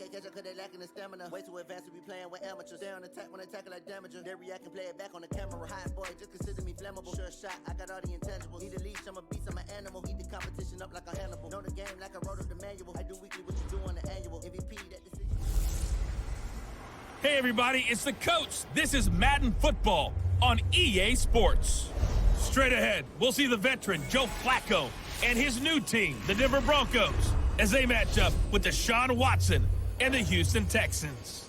can't catch up cause they lacking the stamina. Way too advanced to be playing with amateurs. Stay on attack when they tackle like damager. They react and play it back on the camera. Hot boy, just consider me flammable. Sure shot, I got all the intangibles. Need a leash, I'm a beast, I'm an animal. Eat the competition up like a Hannibal. Know the game like I wrote up the manual. I do weekly what you do on the annual. MVP, that decision. Hey everybody, it's the coach. This is Madden Football on EA Sports. Straight ahead, we'll see the veteran Joe Flacco and his new team, the Denver Broncos, as they match up with Deshaun Watson and the Houston Texans.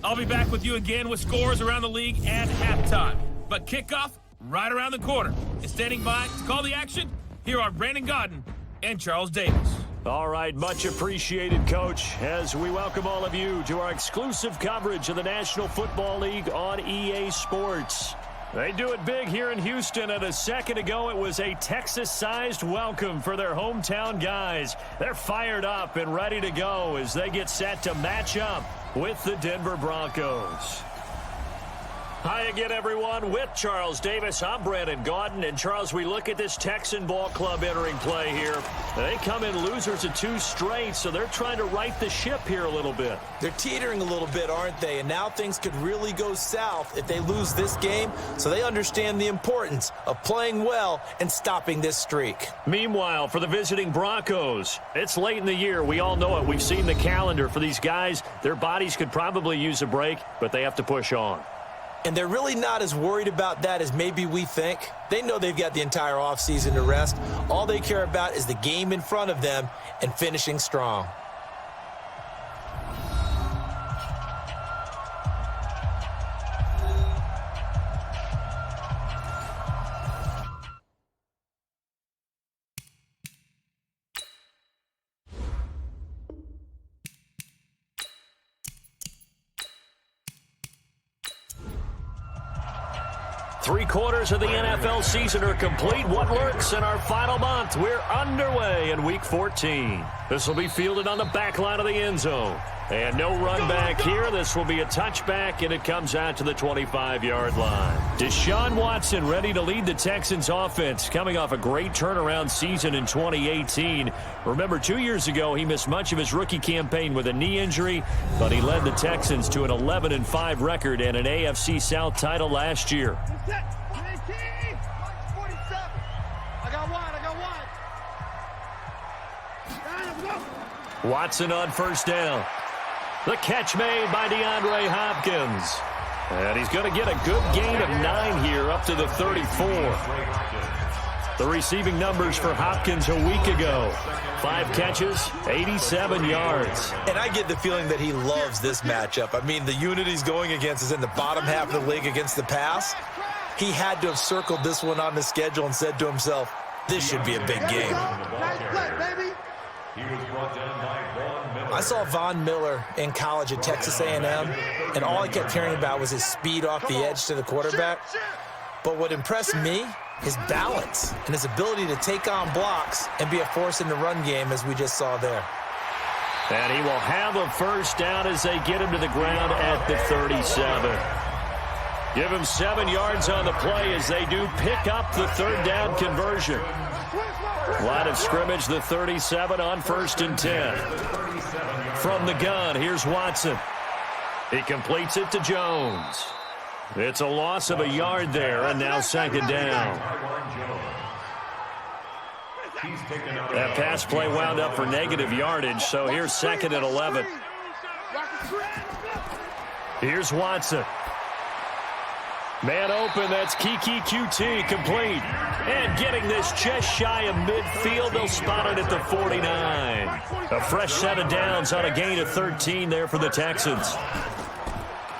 I'll be back with you again with scores around the league at halftime. But kickoff right around the corner. And standing by to call the action, here are Brandon Godden and Charles Davis. All right, much appreciated, Coach, as we welcome all of you to our exclusive coverage of the National Football League on EA Sports. They do it big here in Houston, and a second ago it was a Texas-sized welcome for their hometown guys. They're fired up and ready to go as they get set to match up with the Denver Broncos. Hi again, everyone. With Charles Davis, I'm Brandon Godden. And, Charles, we look at this Texan ball club entering play here. They come in losers of 2 straight, so they're trying to right the ship here a little bit. They're teetering a little bit, aren't they? And now things could really go south if they lose this game, so they understand the importance of playing well and stopping this streak. Meanwhile, for the visiting Broncos, it's late in the year. We all know it. We've seen the calendar for these guys. Their bodies could probably use a break, but they have to push on. And they're really not as worried about that as maybe we think. They know they've got the entire offseason to rest. All they care about is the game in front of them and finishing strong. Three-quarters of the NFL season are complete. What lurks in our final month? We're underway in Week 14. This will be fielded on the back line of the end zone. And no run back here. This will be a touchback, and it comes out to the 25-yard line. Deshaun Watson ready to lead the Texans offense, coming off a great turnaround season in 2018. Remember, 2 years ago, he missed much of his rookie campaign with a knee injury, but he led the Texans to an 11-5 record and an AFC South title last year. Watson on first down. The catch made by DeAndre Hopkins. And he's going to get a good gain of 9 here up to the 34. The receiving numbers for Hopkins a week ago. 5 catches, 87 yards. And I get the feeling that he loves this matchup. I mean, the unit he's going against is in the bottom half of the league against the pass. He had to have circled this one on the schedule and said to himself, this should be a big game. Nice play, baby. I saw Von Miller in college at Texas A&M, and all I kept hearing about was his speed off the edge to the quarterback. But what impressed me, his balance and his ability to take on blocks and be a force in the run game, as we just saw there. And he will have a first down as they get him to the ground at the 37. Give him 7 yards on the play as they do pick up the third down conversion. Line of scrimmage, the 37 on 1st and 10. From the gun, here's Watson. He completes it to Jones. It's a loss of a yard there, and now 2nd down. That pass play wound up for negative yardage, so here's 2nd and 11. Here's Watson. Man open, that's Kiki QT, complete. And getting this just shy of midfield, they'll spot it at the 49. A fresh set of downs on a gain of 13 there for the Texans.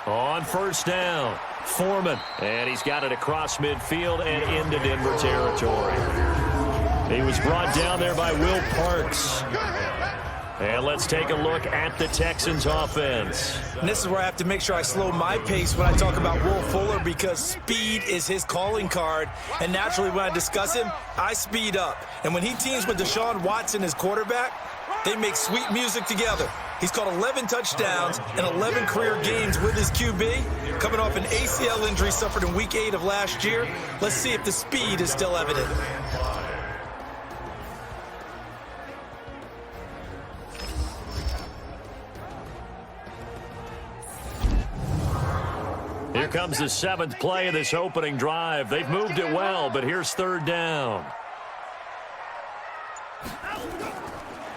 On first down, Foreman. And he's got it across midfield and into Denver territory. He was brought down there by Will Parks. And let's take a look at the Texans offense. And this is where I have to make sure I slow my pace when I talk about Will Fuller, because speed is his calling card. And naturally, when I discuss him, I speed up. And when he teams with Deshaun Watson as quarterback, they make sweet music together. He's caught 11 touchdowns and 11 career games with his QB, coming off an ACL injury suffered in Week 8 of last year. Let's see if the speed is still evident. Here comes the 7th play of this opening drive. They've moved it well, but here's 3rd down.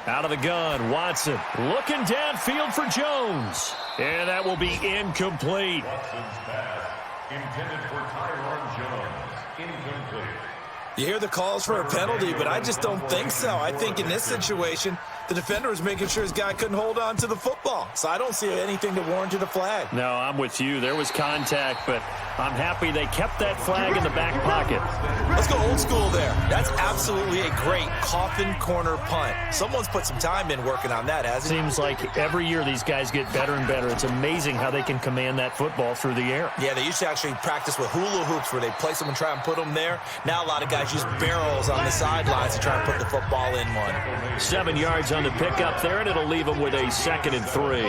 Out of the gun, Watson looking downfield for Jones. And that will be incomplete. Watson's pass intended for Tyron Jones. Incomplete. You hear the calls for a penalty, but I just don't think so. I think in this situation, the defender was making sure his guy couldn't hold on to the football. So I don't see anything to warrant a flag. No, I'm with you. There was contact, but I'm happy they kept that flag in the back pocket. Let's go old school there. That's absolutely a great coffin corner punt. Someone's put some time in working on that, hasn't he? Seems like every year these guys get better and better. It's amazing how they can command that football through the air. Yeah, they used to actually practice with hula hoops where they place them and try and put them there. Now a lot of guys use barrels on the sidelines to try and put the football in one. 7 yards on the pickup there, and it'll leave them with a 2nd and 3.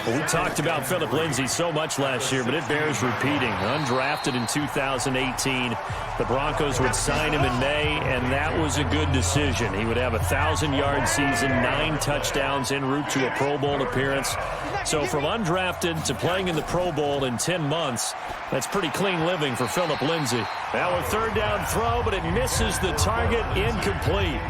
Well, we talked about Phillip Lindsay so much last year, but it bears repeating. Undrafted in 2018. The Broncos would sign him in May, and that was a good decision. He would have a 1,000-yard season, 9 touchdowns en route to a Pro Bowl appearance. So from undrafted to playing in the Pro Bowl in 10 months, that's pretty clean living for Phillip Lindsay. Now a 3rd down throw, but it misses the target, incomplete.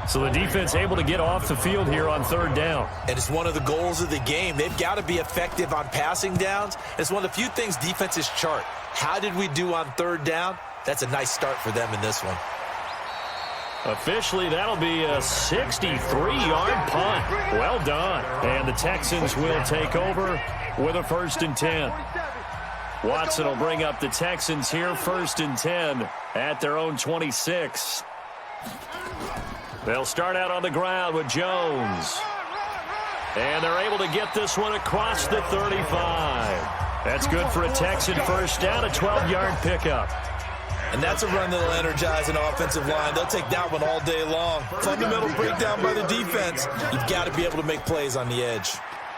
So the defense able to get off the field here on 3rd down. And it's one of the goals of the game. They've got to be effective on passing downs. It's one of the few things defenses chart. How did we do on 3rd down? That's a nice start for them in this one. Officially, that'll be a 63-yard punt. Well done. And the Texans will take over with a 1st and 10. Watson will bring up the Texans here, 1st and 10 at their own 26. They'll start out on the ground with Jones. And they're able to get this one across the 35. That's good for a Texan 1st down, a 12-yard pickup. And that's a run that'll energize an offensive line. They'll take that one all day long. Fundamental breakdown by the defense. You've got to be able to make plays on the edge.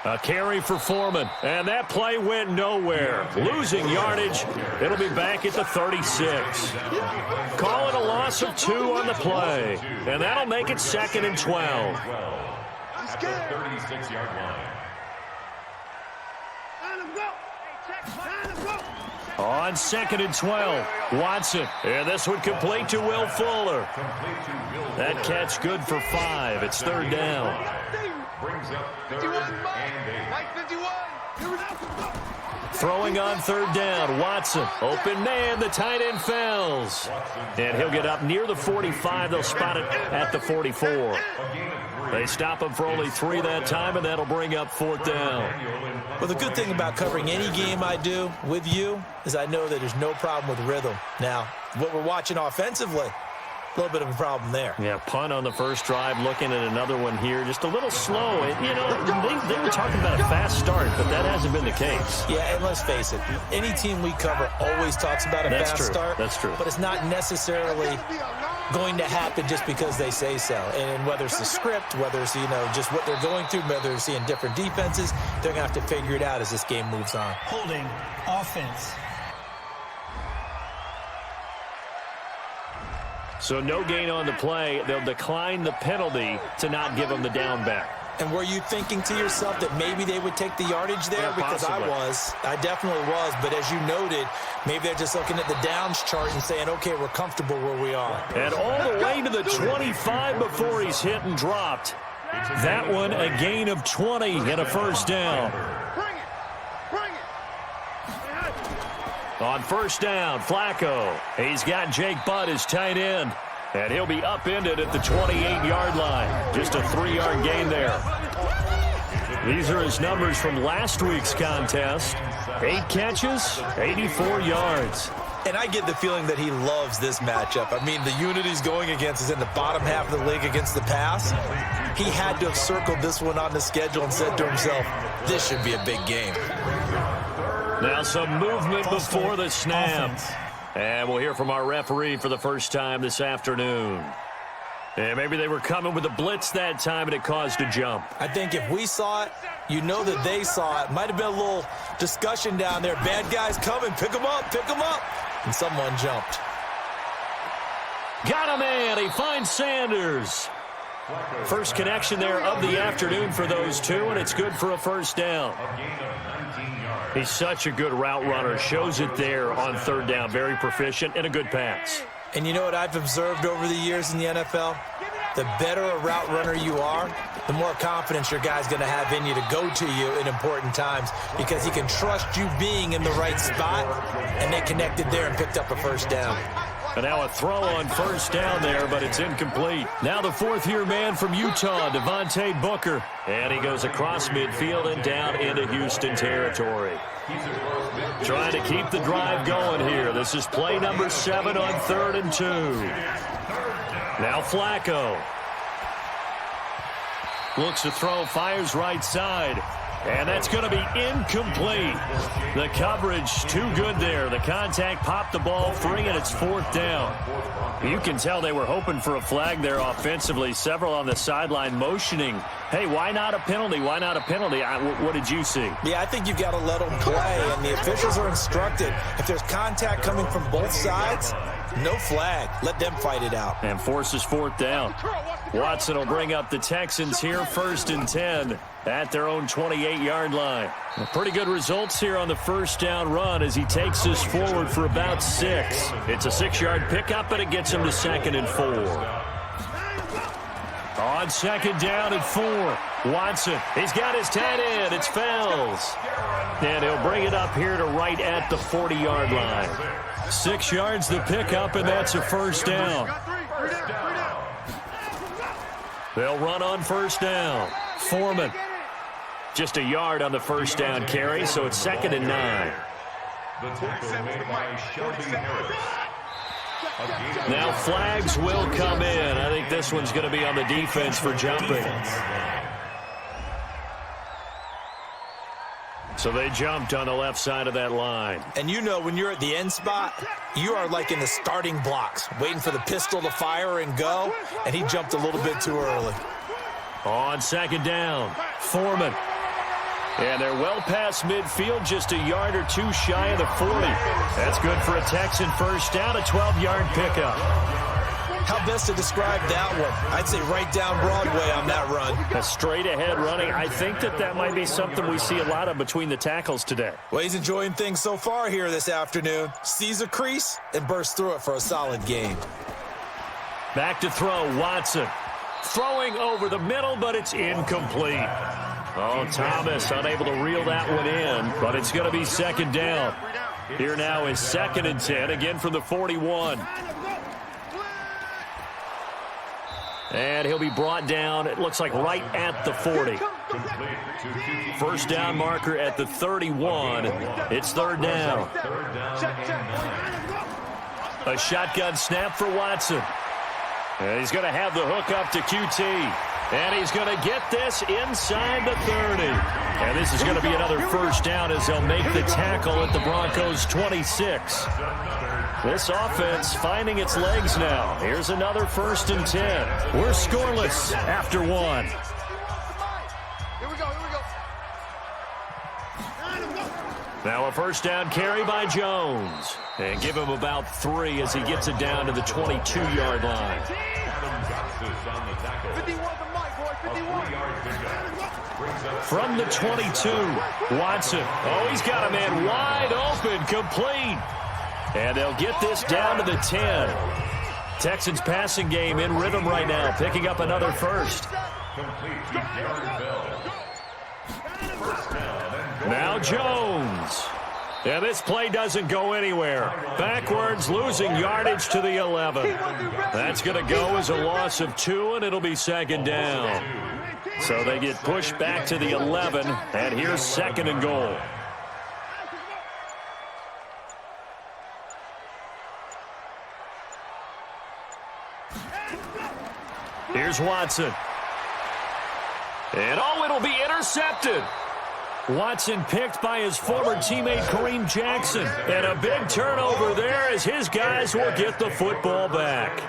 A carry for Foreman, and that play went nowhere. Losing yardage. It'll be back at the 36. Call it a loss of 2 on the play, and that'll make it 2nd and 12. At the 36-yard line. On 2nd and 12, Watson, and this one complete to Will Fuller. That catch good for 5. It's 3rd down. Brings up 3rd and 8. Throwing on 3rd down, Watson. Open man, the tight end fells. And he'll get up near the 45. They'll spot it at the 44. They stop him for only 3 that time, and that'll bring up 4th down. Well, the good thing about covering any game I do with you is I know that there's no problem with rhythm. Now, what we're watching offensively, a little bit of a problem there. Yeah, punt on the first drive, looking at another one here. Just a little slow. You know, they were talking about a fast start, but that hasn't been the case. Yeah, and let's face it, any team we cover always talks about a fast start. That's true. But it's not necessarily going to happen just because they say so. And whether it's the script, whether it's, just what they're going through, whether they're seeing different defenses, they're going to have to figure it out as this game moves on. Holding offense. So no gain on the play. They'll decline the penalty to not give them the down back. And were you thinking to yourself that maybe they would take the yardage there? Yeah, because possibly. I definitely was. But as you noted, maybe they're just looking at the downs chart and saying, okay, we're comfortable where we are. And all the way to the 25 before he's hit and dropped. That one a gain of 20 and a 1st down. On 1st down, Flacco. He's got Jake Butt as tight end. And he'll be upended at the 28-yard line. Just a 3-yard gain there. These are his numbers from last week's contest. 8 catches, 84 yards. And I get the feeling that he loves this matchup. I mean, the unit he's going against is in the bottom half of the league against the pass. He had to have circled this one on the schedule and said to himself, this should be a big game. Now some movement before the snap. And we'll hear from our referee for the first time this afternoon. And maybe they were coming with a blitz that time and it caused a jump. I think if we saw it, you know that they saw it. Might have been a little discussion down there. Bad guys coming. Pick them up. Pick them up. And someone jumped. Got a man. He finds Sanders. First connection there of the afternoon for those two, and it's good for a first down. He's such a good route runner. Shows it there on third down. Very proficient and a good pass. And you know what I've observed over the years in the NFL? The better a route runner you are, the more confidence your guy's going to have in you to go to you in important times because he can trust you being in the right spot, and they connected there and picked up a first down. And now a throw on first down there, but it's incomplete. Now the fourth-year man from Utah, Devontae Booker. And he goes across midfield and down into Houston territory. Trying to keep the drive going here. This is play number 7 on 3rd and 2. Now Flacco. Looks to throw, fires right side. And that's going to be incomplete. The coverage too good there. The contact popped the ball free, and it's 4th down. You can tell they were hoping for a flag there offensively. Several on the sideline motioning, hey, why not a penalty? Why not a penalty? What did you see? Yeah, I think you've got to let them play, and the officials are instructed. If there's contact coming from both sides, no flag. Let them fight it out. And forces 4th down. Watson will bring up the Texans here, 1st and 10 at their own 28-yard line. Pretty good results here on the first down run as he takes this forward for about 6. It's a 6-yard pickup, and it gets him to 2nd and 4. On 2nd down and 4, Watson. He's got his tight end. It's Fells. And he'll bring it up here to right at the 40-yard line. 6 yards the pickup, and that's a first down. They'll run on first down. Foreman. Just a yard on the first down carry, so it's 2nd and 9. Now flags will come in. I think this one's going to be on the defense for jumping. So they jumped on the left side of that line. And you know when you're at the end spot, you are like in the starting blocks, waiting for the pistol to fire and go, and he jumped a little bit too early. On 2nd down, Foreman. And they're well past midfield, just a yard or 2 shy of the 40. That's good for a Texan first down, a 12-yard pickup. How best to describe that one? I'd say right down Broadway on that run. A straight-ahead running. I think that might be something we see a lot of between the tackles today. Well, he's enjoying things so far here this afternoon. Sees a crease and bursts through it for a solid game. Back to throw, Watson. Throwing over the middle, but it's incomplete. Oh, Thomas unable to reel that one in, but it's going to be 2nd down. Here now is 2nd and 10, again from the 41. And he'll be brought down, it looks like right at the 40. First down marker at the 31. It's 3rd down. A shotgun snap for Watson. And he's going to have the hook up to QT. And he's going to get this inside the 30. And this is going to be another first down as they'll make the tackle at the Broncos' 26. This offense finding its legs now. Here's another 1st and 10. We're scoreless after 1. Now a first down carry by Jones. And give him about 3 as he gets it down to the 22-yard line. From the 22, Watson. Oh, he's got a man wide open, complete. And they'll get this down to the 10. Texans passing game in rhythm right now, picking up another first. Now Jones. And this play doesn't go anywhere. Backwards, losing yardage to the 11. That's going to go as a loss of 2, and it'll be 2nd down. So they get pushed back to the 11, and here's 2nd and goal. Here's Watson. And oh, it'll be intercepted. Watson picked by his former teammate Kareem Jackson. And a big turnover there as his guys will get the football back.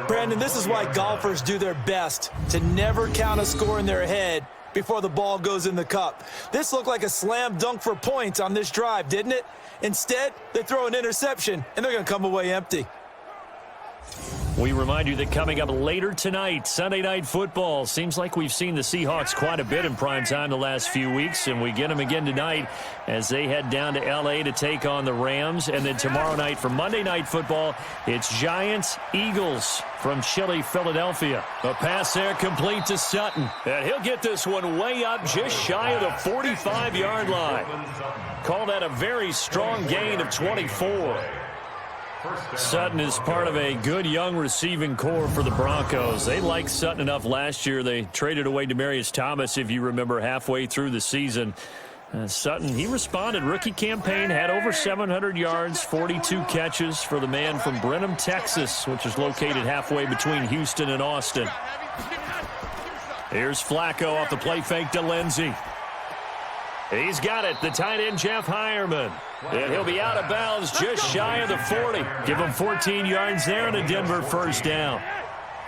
Brandon, this is why golfers do their best to never count a score in their head before the ball goes in the cup. This looked like a slam dunk for points on this drive, didn't it? Instead, they throw an interception, and they're going to come away empty. We remind you that coming up later tonight, Sunday Night Football. Seems like we've seen the Seahawks quite a bit in prime time the last few weeks, and we get them again tonight as they head down to L.A. to take on the Rams. And then tomorrow night for Monday Night Football, it's Giants-Eagles from chilly Philadelphia. A pass there complete to Sutton, and he'll get this one way up just shy of the 45-yard line. Call that a very strong gain of 24. Sutton is part of a good young receiving core for the Broncos. They liked Sutton enough last year. They traded away Demaryius Thomas, if you remember, halfway through the season. Sutton, he responded. Rookie campaign, had over 700 yards, 42 catches for the man from Brenham, Texas, which is located halfway between Houston and Austin. Here's Flacco off the play fake to Lindsey. He's got it, the tight end Jeff Heuerman. And he'll be out of bounds just shy of the 40. Give him 14 yards there and a Denver first down.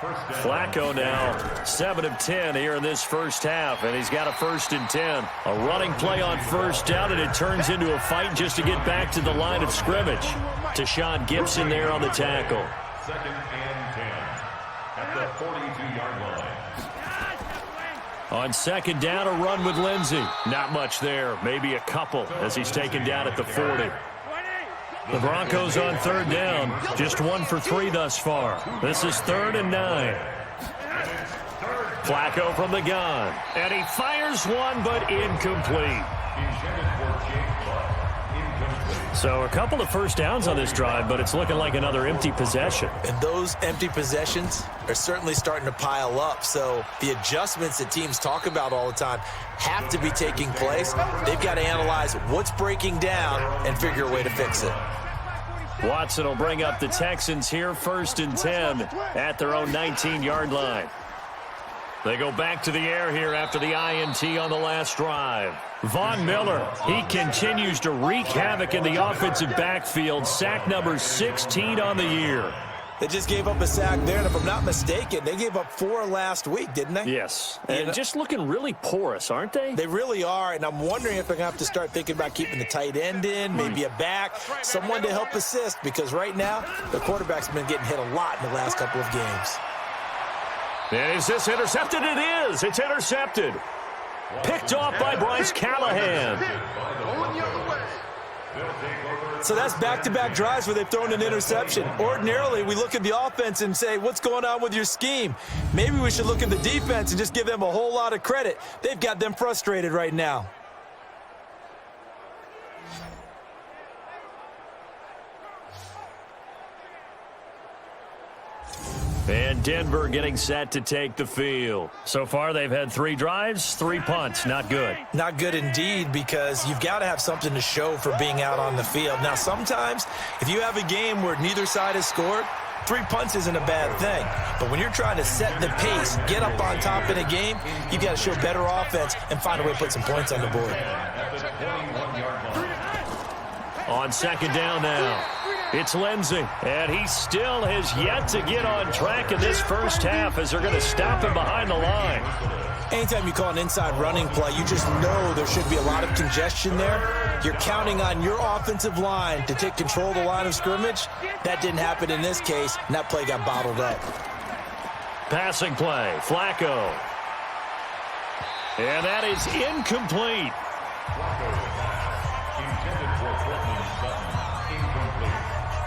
Flacco now 7 of 10 here in this first half, and he's got a 1st and 10. A running play on first down, and it turns into a fight just to get back to the line of scrimmage. Deshaun Gibson there on the tackle. 2nd and 10 at the 42-yard line. On 2nd down, a run with Lindsey. Not much there, maybe a couple as he's taken down at the 40. The Broncos on 3rd down, just 1 for 3 thus far. This is 3rd and 9. Flacco from the gun, and he fires one, but incomplete. So a couple of first downs on this drive, but it's looking like another empty possession. And those empty possessions are certainly starting to pile up. So the adjustments that teams talk about all the time have to be taking place. They've got to analyze what's breaking down and figure a way to fix it. Watson will bring up the Texans here, 1st and 10 at their own 19-yard line. They go back to the air here after the INT on the last drive. Von Miller, he continues to wreak havoc in the offensive backfield. Sack number 16 on the year. They just gave up a sack there, and if I'm not mistaken, they gave up 4 last week, didn't they? Yes, and just looking really porous, aren't they? They really are, and I'm wondering if they're going to have to start thinking about keeping the tight end in, maybe a back, someone to help assist, because right now, the quarterback's been getting hit a lot in the last couple of games. And is this intercepted? It is. It's intercepted. Picked off by Bryce Callahan. So that's back-to-back drives where they've thrown an interception. Ordinarily, we look at the offense and say, what's going on with your scheme? Maybe we should look at the defense and just give them a whole lot of credit. They've got them frustrated right now. And Denver getting set to take the field. So far, they've had 3 drives, 3 punts. Not good. Not good indeed, because you've got to have something to show for being out on the field. Now, sometimes, if you have a game where neither side has scored, 3 punts isn't a bad thing. But when you're trying to set the pace, get up on top in a game, you've got to show better offense and find a way to put some points on the board. On 2nd down now. It's Lindsey, and he still has yet to get on track in this first half as they're going to stop him behind the line. Anytime you call an inside running play, you just know there should be a lot of congestion there. You're counting on your offensive line to take control of the line of scrimmage. That didn't happen in this case, and that play got bottled up. Passing play, Flacco. And that is incomplete.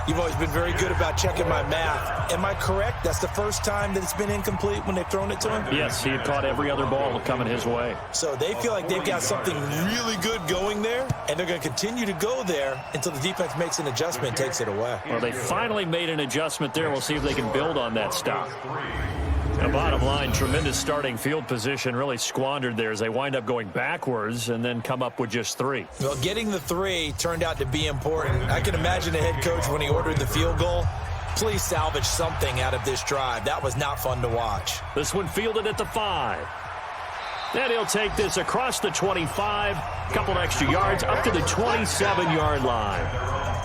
You've always been very good about checking my math. Am I correct? That's the first time that it's been incomplete when they've thrown it to him? Yes, he had caught every other ball coming his way. So they feel like they've got something really good going there, and they're going to continue to go there until the defense makes an adjustment and takes it away. Well, they finally made an adjustment there. We'll see if they can build on that stop. The bottom line, tremendous starting field position, really squandered there as they wind up going backwards and then come up with just 3. Well, getting the 3 turned out to be important. I can imagine the head coach when he ordered the field goal. Please salvage something out of this drive. That was not fun to watch. This one fielded at the 5. And he'll take this across the 25, a couple extra yards, up to the 27-yard line.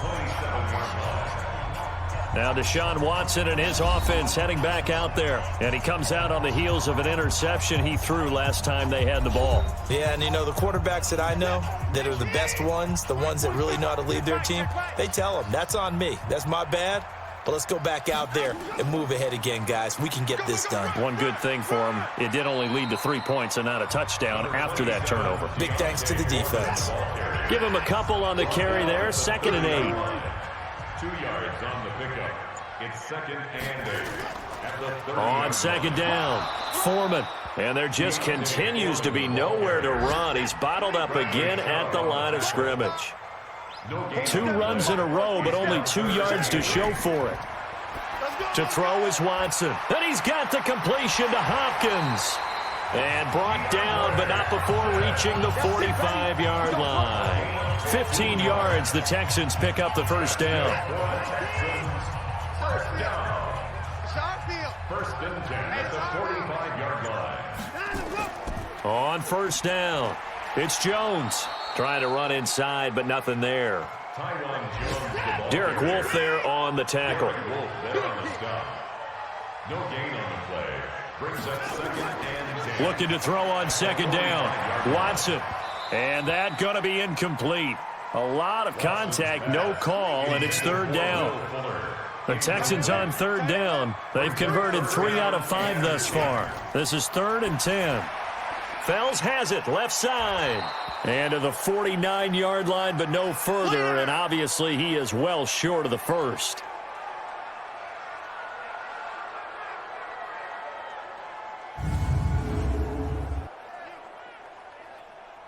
Now Deshaun Watson and his offense heading back out there. And he comes out on the heels of an interception he threw last time they had the ball. Yeah, and you know, the quarterbacks that I know that are the best ones, the ones that really know how to lead their team, they tell them, that's on me. That's my bad. But let's go back out there and move ahead again, guys. We can get this done. One good thing for him, it did only lead to 3 points and not a touchdown after that turnover. Big thanks to the defense. Give him a couple on the carry there, 2nd and 8. 2 yards on the pickup. It's 2nd and 8. At the 30 On 2nd down, Foreman. And there just continues to be nowhere to run. He's bottled up again at the line of scrimmage. 2 runs in a row, but only 2 yards to show for it. To throw is Watson. And he's got the completion to Hopkins. And brought down, but not before reaching the 45-yard line. 15 yards, the Texans pick up the first down. First and 10 at the 45-yard line. On first down, it's Jones. Trying to run inside, but nothing there. Derek Wolfe there on the tackle. No gain on the play. Brings up 2nd and 10. Looking to throw on 2nd down. Watson. And that going to be incomplete. A lot of contact, no call, and it's 3rd down. The Texans on 3rd down. They've converted 3 out of 5 thus far. This is 3rd and 10. Fells has it, left side. And to the 49-yard line, but no further, and obviously he is well short of the first.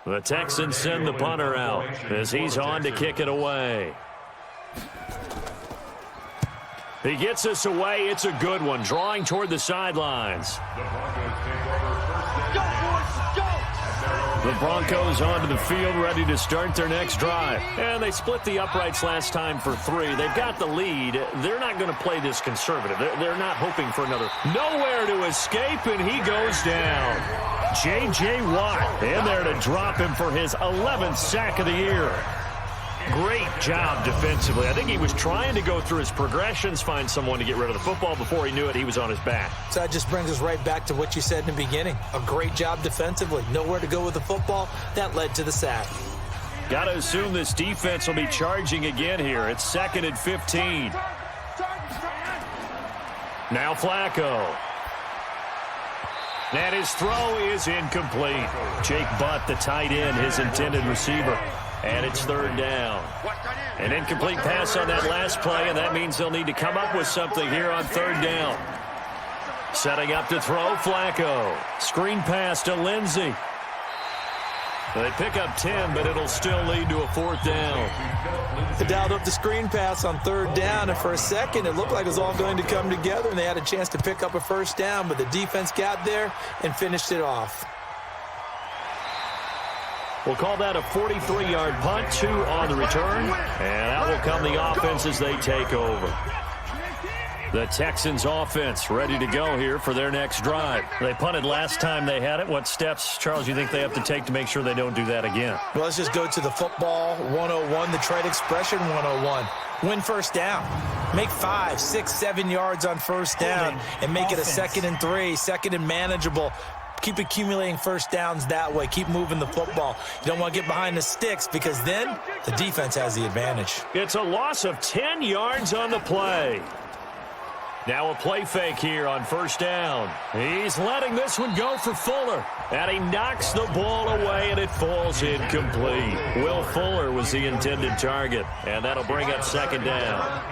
The Texans send the punter out as he's on to kick it away. He gets us away. It's a good one, drawing toward the sidelines. The Broncos onto the field, ready to start their next drive. And they split the uprights last time for 3. They've got the lead. They're not going to play this conservative. They're not hoping for another. Nowhere to escape, and he goes down. J.J. Watt in there to drop him for his 11th sack of the year. Great job defensively. I think he was trying to go through his progressions, find someone to get rid of the football. Before he knew it, he was on his back. So that just brings us right back to what you said in the beginning. A great job defensively. Nowhere to go with the football. That led to the sack. Got to assume this defense will be charging again here. It's 2nd and 15. Now Flacco. And his throw is incomplete. Jake Butt, the tight end, his intended receiver. And it's 3rd down. An incomplete pass on that last play, and that means they'll need to come up with something here on 3rd down. Setting up to throw, Flacco. Screen pass to Lindsey. They pick up 10, but it'll still lead to a 4th down. They dialed up the screen pass on 3rd down, and for a second, it looked like it was all going to come together, and they had a chance to pick up a 1st down, but the defense got there and finished it off. We'll call that a 43-yard punt, 2 on the return, and out will come the offense as they take over. The Texans offense ready to go here for their next drive. They punted last time they had it. What steps, Charles, do you think they have to take to make sure they don't do that again? Well, let's just go to the football 101, the trade expression 101. Win 1st down. Make 5, 6, 7 yards on 1st down and make it a 2nd and 3, 2nd and manageable. Keep accumulating 1st downs that way. Keep moving the football. You don't want to get behind the sticks because then the defense has the advantage. It's a loss of 10 yards on the play. Now a play fake here on 1st down. He's letting this one go for Fuller. And he knocks the ball away, and it falls incomplete. Will Fuller was the intended target, and that'll bring up 2nd down.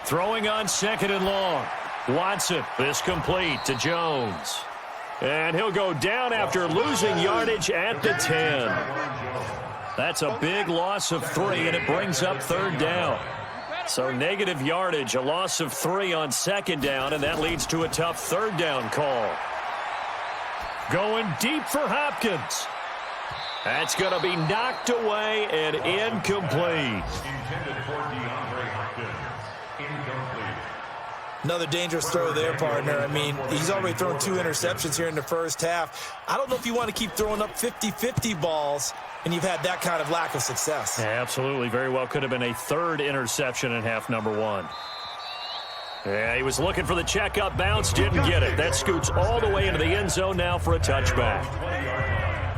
Throwing on 2nd and long. Watson, this complete to Jones. And he'll go down after losing yardage at the 10. That's a big loss of 3, and it brings up 3rd down. So negative yardage, a loss of 3 on 2nd down, and that leads to a tough 3rd down call. Going deep for Hopkins. That's going to be knocked away and incomplete. Intended for DeAndre Hopkins. Incomplete. Another dangerous throw there, partner. I mean, he's already thrown 2 interceptions here in the first half. I don't know if you want to keep throwing up 50-50 balls and you've had that kind of lack of success. Yeah, absolutely. Very well could have been a 3rd interception in half number 1. Yeah, he was looking for the checkup bounce, didn't get it. That scoots all the way into the end zone now for a touchback.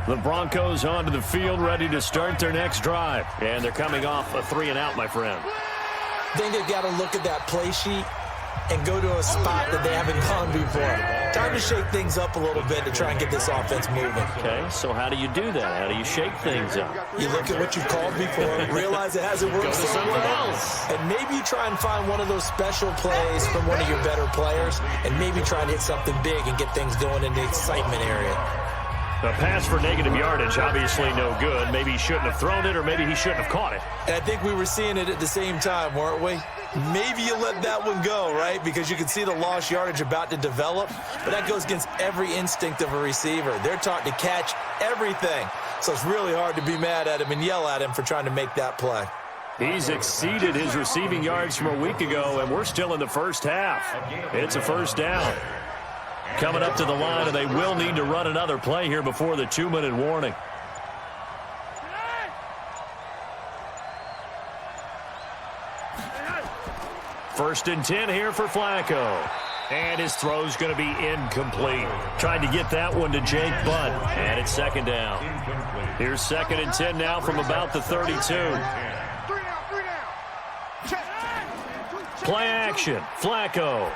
The Broncos onto the field, ready to start their next drive. And they're coming off a 3-and-out, my friend. Then you got to look at that play sheet and go to a spot that they haven't gone before. Time to shake things up a little bit to try and get this offense moving. Okay, so how do you do that? How do you shake things up? You look at what you've called before, realize it hasn't worked so well, and maybe you try and find one of those special plays from one of your better players, and maybe try and hit something big and get things going in the excitement area. A pass for negative yardage, obviously no good. Maybe he shouldn't have thrown it, or maybe he shouldn't have caught it. And I think we were seeing it at the same time, weren't we? Maybe you let that one go, right? Because you can see the lost yardage about to develop, but that goes against every instinct of a receiver. They're taught to catch everything, so it's really hard to be mad at him and yell at him for trying to make that play. He's exceeded his receiving yards from a week ago, and we're still in the first half. It's a first down. Coming up to the line, and they will need to run another play here before the 2-minute warning. First and 10 here for Flacco. And his throw's going to be incomplete. Tried to get that one to Jake Butt, and it's second down. Here's second and 10 now from about the 32. Play action, Flacco.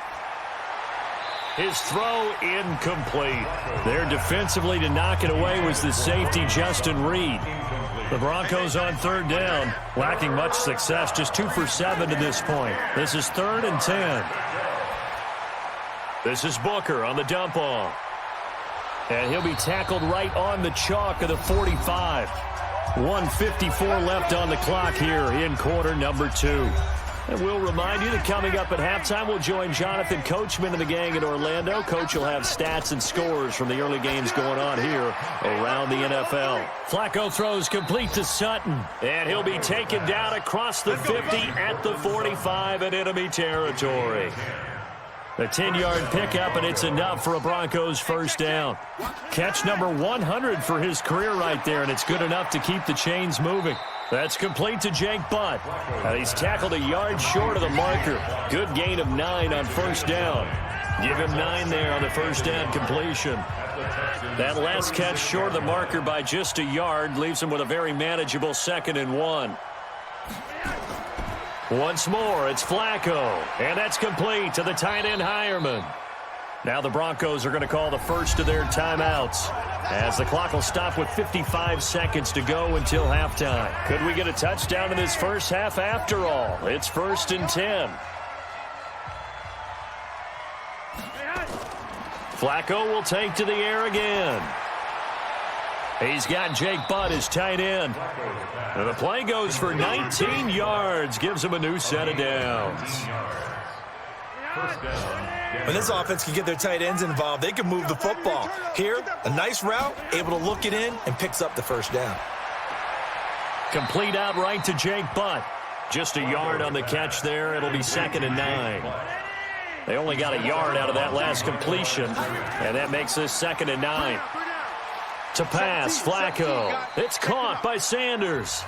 His throw incomplete. There defensively to knock it away was the safety, Justin Reed. The Broncos on third down, lacking much success, just 2 for 7 to this point. This is 3rd and 10. This is Booker on the dump off. And he'll be tackled right on the chalk of the 45. 1:54 left on the clock here in quarter number 2. And we'll remind you that coming up at halftime, we'll join Jonathan Coachman and the gang in Orlando. Coach will have stats and scores from the early games going on here around the NFL. Flacco throws complete to Sutton, and he'll be taken down across the 50 at the 45 in enemy territory. A 10-yard pickup, and it's enough for a Broncos first down. Catch number 100 for his career right there, and it's good enough to keep the chains moving. That's complete to Jake Butt. And he's tackled a yard short of the marker. Good gain of 9 on first down. Give him 9 there on the first down completion. That last catch short of the marker by just a yard leaves him with a very manageable 2nd and 1. Once more, it's Flacco. And that's complete to the tight end, Hireman. Now the Broncos are going to call the first of their timeouts, as the clock will stop with 55 seconds to go until halftime. Could we get a touchdown in this first half after all? It's 1st and 10. Flacco will take to the air again. He's got Jake Butt, his tight end. And the play goes for 19 yards, gives him a new set of downs. When this offense can get their tight ends involved, they can move the football. Here, a nice route, able to look it in, and picks up the first down. Complete out right to Jake Butt. Just a yard on the catch there. It'll be 2nd and 9. They only got a yard out of that last completion, and that makes this 2nd and 9. To pass, Flacco. It's caught by Sanders.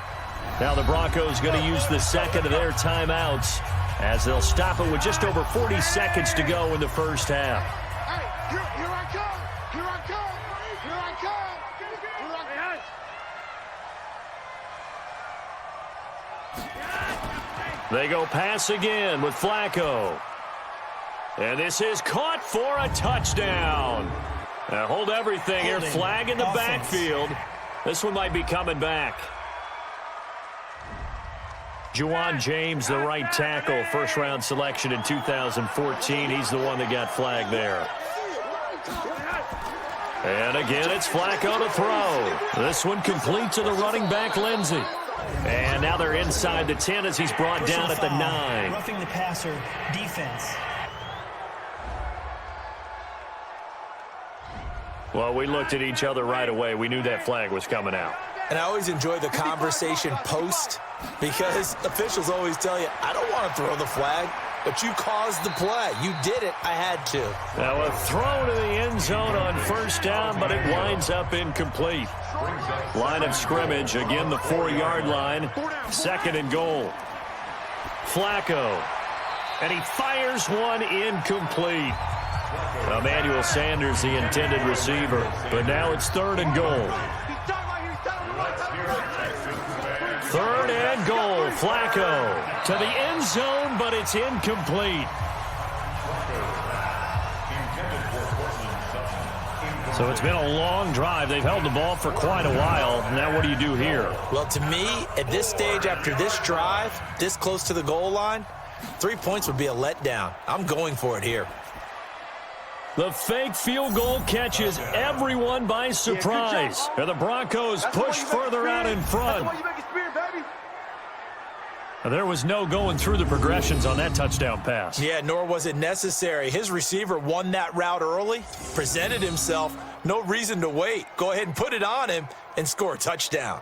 Now the Broncos going to use the second of their timeouts, as they'll stop it with just over 40 seconds to go in the first half. Hey, here I come. Here I come. Here I come. Here I come. They go pass again with Flacco. And this is caught for a touchdown. Now hold everything here. Flag in the backfield. This one might be coming back. Juwan James, the right tackle, first-round selection in 2014. He's the one that got flagged there. And again, it's Flacco to throw. This one complete to the running back, Lindsey. And now they're inside the 10 as he's brought down at the 9. Roughing the passer, defense. Well, we looked at each other right away. We knew that flag was coming out. And I always enjoy the conversation post, because officials always tell you, I don't want to throw the flag, but you caused the play. You did it. I had to. Now a throw to the end zone on first down, but it winds up incomplete. Line of scrimmage, again the 4-yard line. 2nd and goal. Flacco. And he fires one incomplete. Emmanuel Sanders, the intended receiver. But now it's 3rd and goal. 3rd and goal Flacco to the end zone, but it's incomplete. So it's been a long drive. They've held the ball for quite a while. Now what do you do here? Well, to me, at this stage, after this drive, this close to the goal line, 3 points would be a letdown. I'm going for it here. The fake field goal catches everyone by surprise. And the Broncos push further out in front. There was no going through the progressions on that touchdown pass. Yeah, nor was it necessary. His receiver won that route early, presented himself, no reason to wait. Go ahead and put it on him and score a touchdown.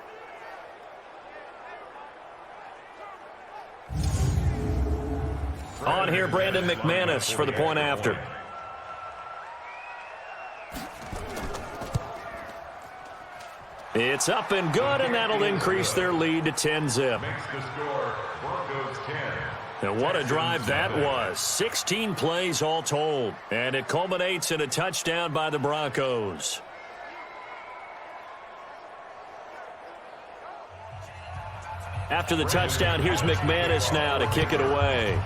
On here, Brandon McManus for the point after. It's up and good, and that'll increase their lead to 10-zip. And what a drive that was. 16 plays all told. And it culminates in a touchdown by the Broncos. After the touchdown, here's McManus now to kick it away.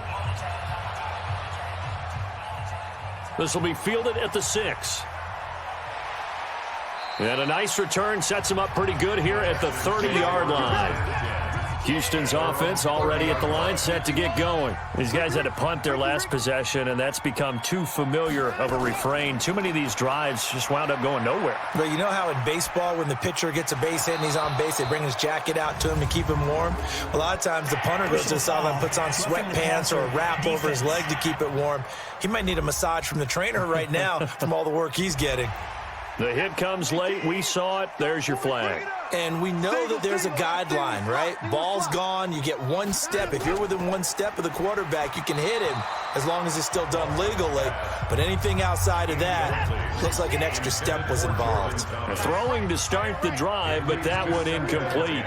This will be fielded at the 6. And a nice return sets him up pretty good here at the 30-yard line. Houston's offense already at the line, set to get going. These guys had to punt their last possession, and that's become too familiar of a refrain. Too many of these drives just wound up going nowhere. But you know how in baseball, when the pitcher gets a base hit and he's on base, they bring his jacket out to him to keep him warm? A lot of times the punter goes to the sideline, puts on sweatpants or a wrap over his leg to keep it warm. He might need a massage from the trainer right now from all the work he's getting. The hit comes late. We saw it. There's your flag. And we know that there's a guideline, right? Ball's gone. You get one step. If you're within one step of the quarterback, you can hit him as long as it's still done legally. But anything outside of that looks like an extra step was involved. Throwing to start the drive, but that one incomplete.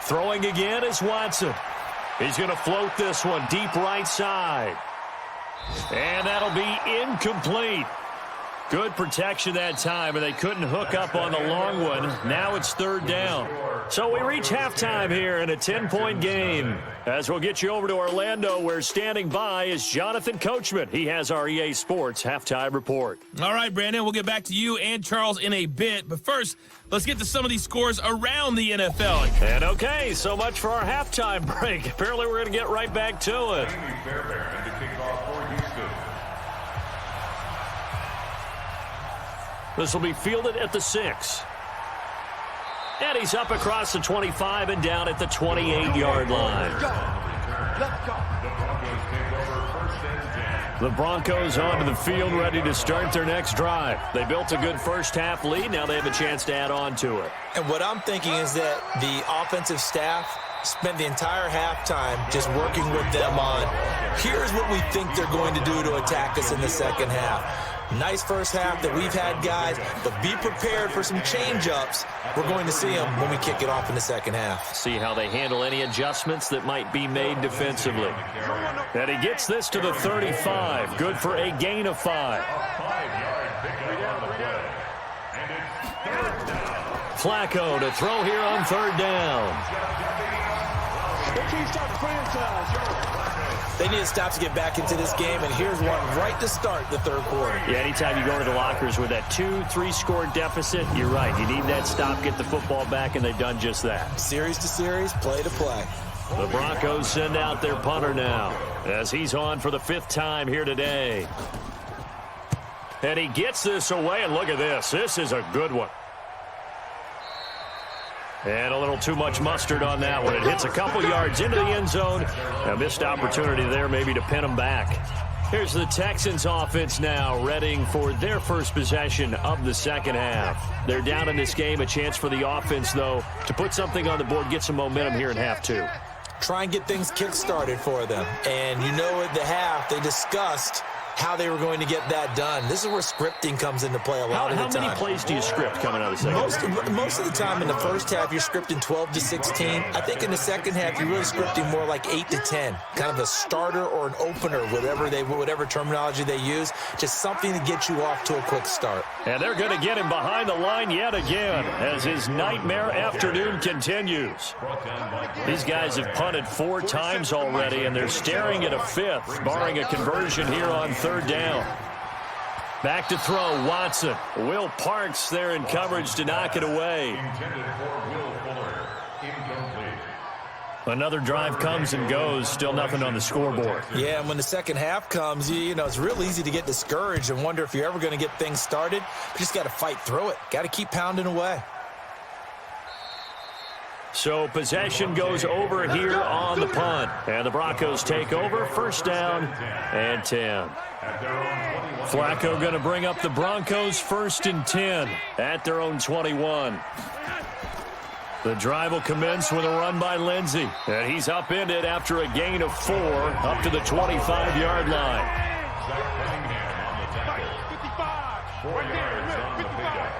Throwing again is Watson. He's going to float this one deep right side. And that'll be incomplete. Good protection that time, and they couldn't hook up on the long one. Now it's 3rd down. So we reach halftime here in a 10-point game. As we'll get you over to Orlando, where standing by is Jonathan Coachman. He has our EA Sports halftime report. All right, Brandon, we'll get back to you and Charles in a bit. But first, let's get to some of these scores around the NFL. And okay, so much for our halftime break. Apparently we're going to get right back to it. This will be fielded at the 6. And he's up across the 25 and down at the 28-yard line. The Broncos onto the field, ready to start their next drive. They built a good first-half lead. Now they have a chance to add on to it. And what I'm thinking is that the offensive staff spent the entire halftime just working with them on, here's what we think they're going to do to attack us in the second half. Nice first half that we've had, guys, but be prepared for some change-ups. We're going to see them when we kick it off in the second half. See how they handle any adjustments that might be made defensively. And he gets this to the 35. Good for a gain of 5. Flacco to throw here on 3rd down. They need to stop to get back into this game, and here's one right to start the 3rd quarter. Yeah, anytime you go into the lockers with that 2-3 score deficit, you're right. You need that stop, get the football back, and they've done just that. Series to series, play to play. The Broncos send out their punter now as he's on for the 5th time here today. And he gets this away, and look at this. This is a good one. And a little too much mustard on that one. It hits a couple yards into the end zone. A missed opportunity there maybe to pin them back. Here's the Texans offense now, readying for their first possession of the second half. They're down in this game. A chance for the offense, though, to put something on the board, get some momentum here in half 2. Try and get things kick-started for them. And you know at the half, they discussed how they were going to get that done. This is where scripting comes into play a lot of the time. How many plays do you script coming out of the second? Most of the time in the first half, you're scripting 12 to 16. I think in the second half, you're really scripting more like 8 to 10. Kind of a starter or an opener, whatever terminology they use. Just something to get you off to a quick start. And they're going to get him behind the line yet again as his nightmare afternoon continues. These guys have punted 4 times already, and they're staring at a 5th, barring a conversion here on 3rd down. Back to throw, Watson. Will Parks there in coverage to knock it away. Another drive comes and goes, still nothing on the scoreboard. Yeah, and when the second half comes, you know, it's real easy to get discouraged and wonder if you're ever going to get things started. You just got to fight through it. Got to keep pounding away. So possession goes over here on the punt. And the Broncos take over, 1st down and 10. Flacco going to bring up the Broncos 1st and 10 at their own 21. The drive will commence with a run by Lindsey. And he's upended after a gain of 4 up to the 25-yard line. 4 yards on the pickup.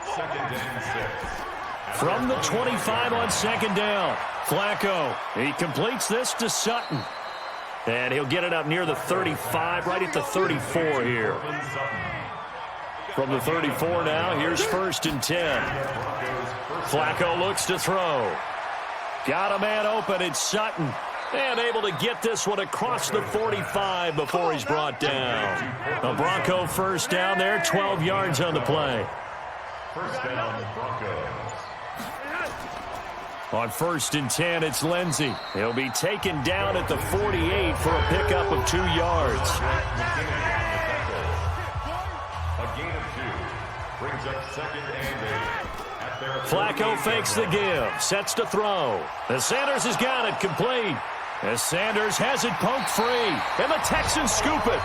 2nd and 6. From the 25 on 2nd down, Flacco, he completes this to Sutton. And he'll get it up near the 35, right at the 34 here. From the 34 now, here's 1st and 10. Flacco looks to throw. Got a man open, it's Sutton. And able to get this one across the 45 before he's brought down. A Bronco 1st down there, 12 yards on the play. 1st down, Broncos. On 1st and 10, it's Lindsey. He'll be taken down at the 48 for a pickup of 2 yards. A gain of 2 brings up 2nd and 8. Flacco fakes the give, sets to throw. As Sanders has got it complete. As Sanders has it poked free, and the Texans scoop it.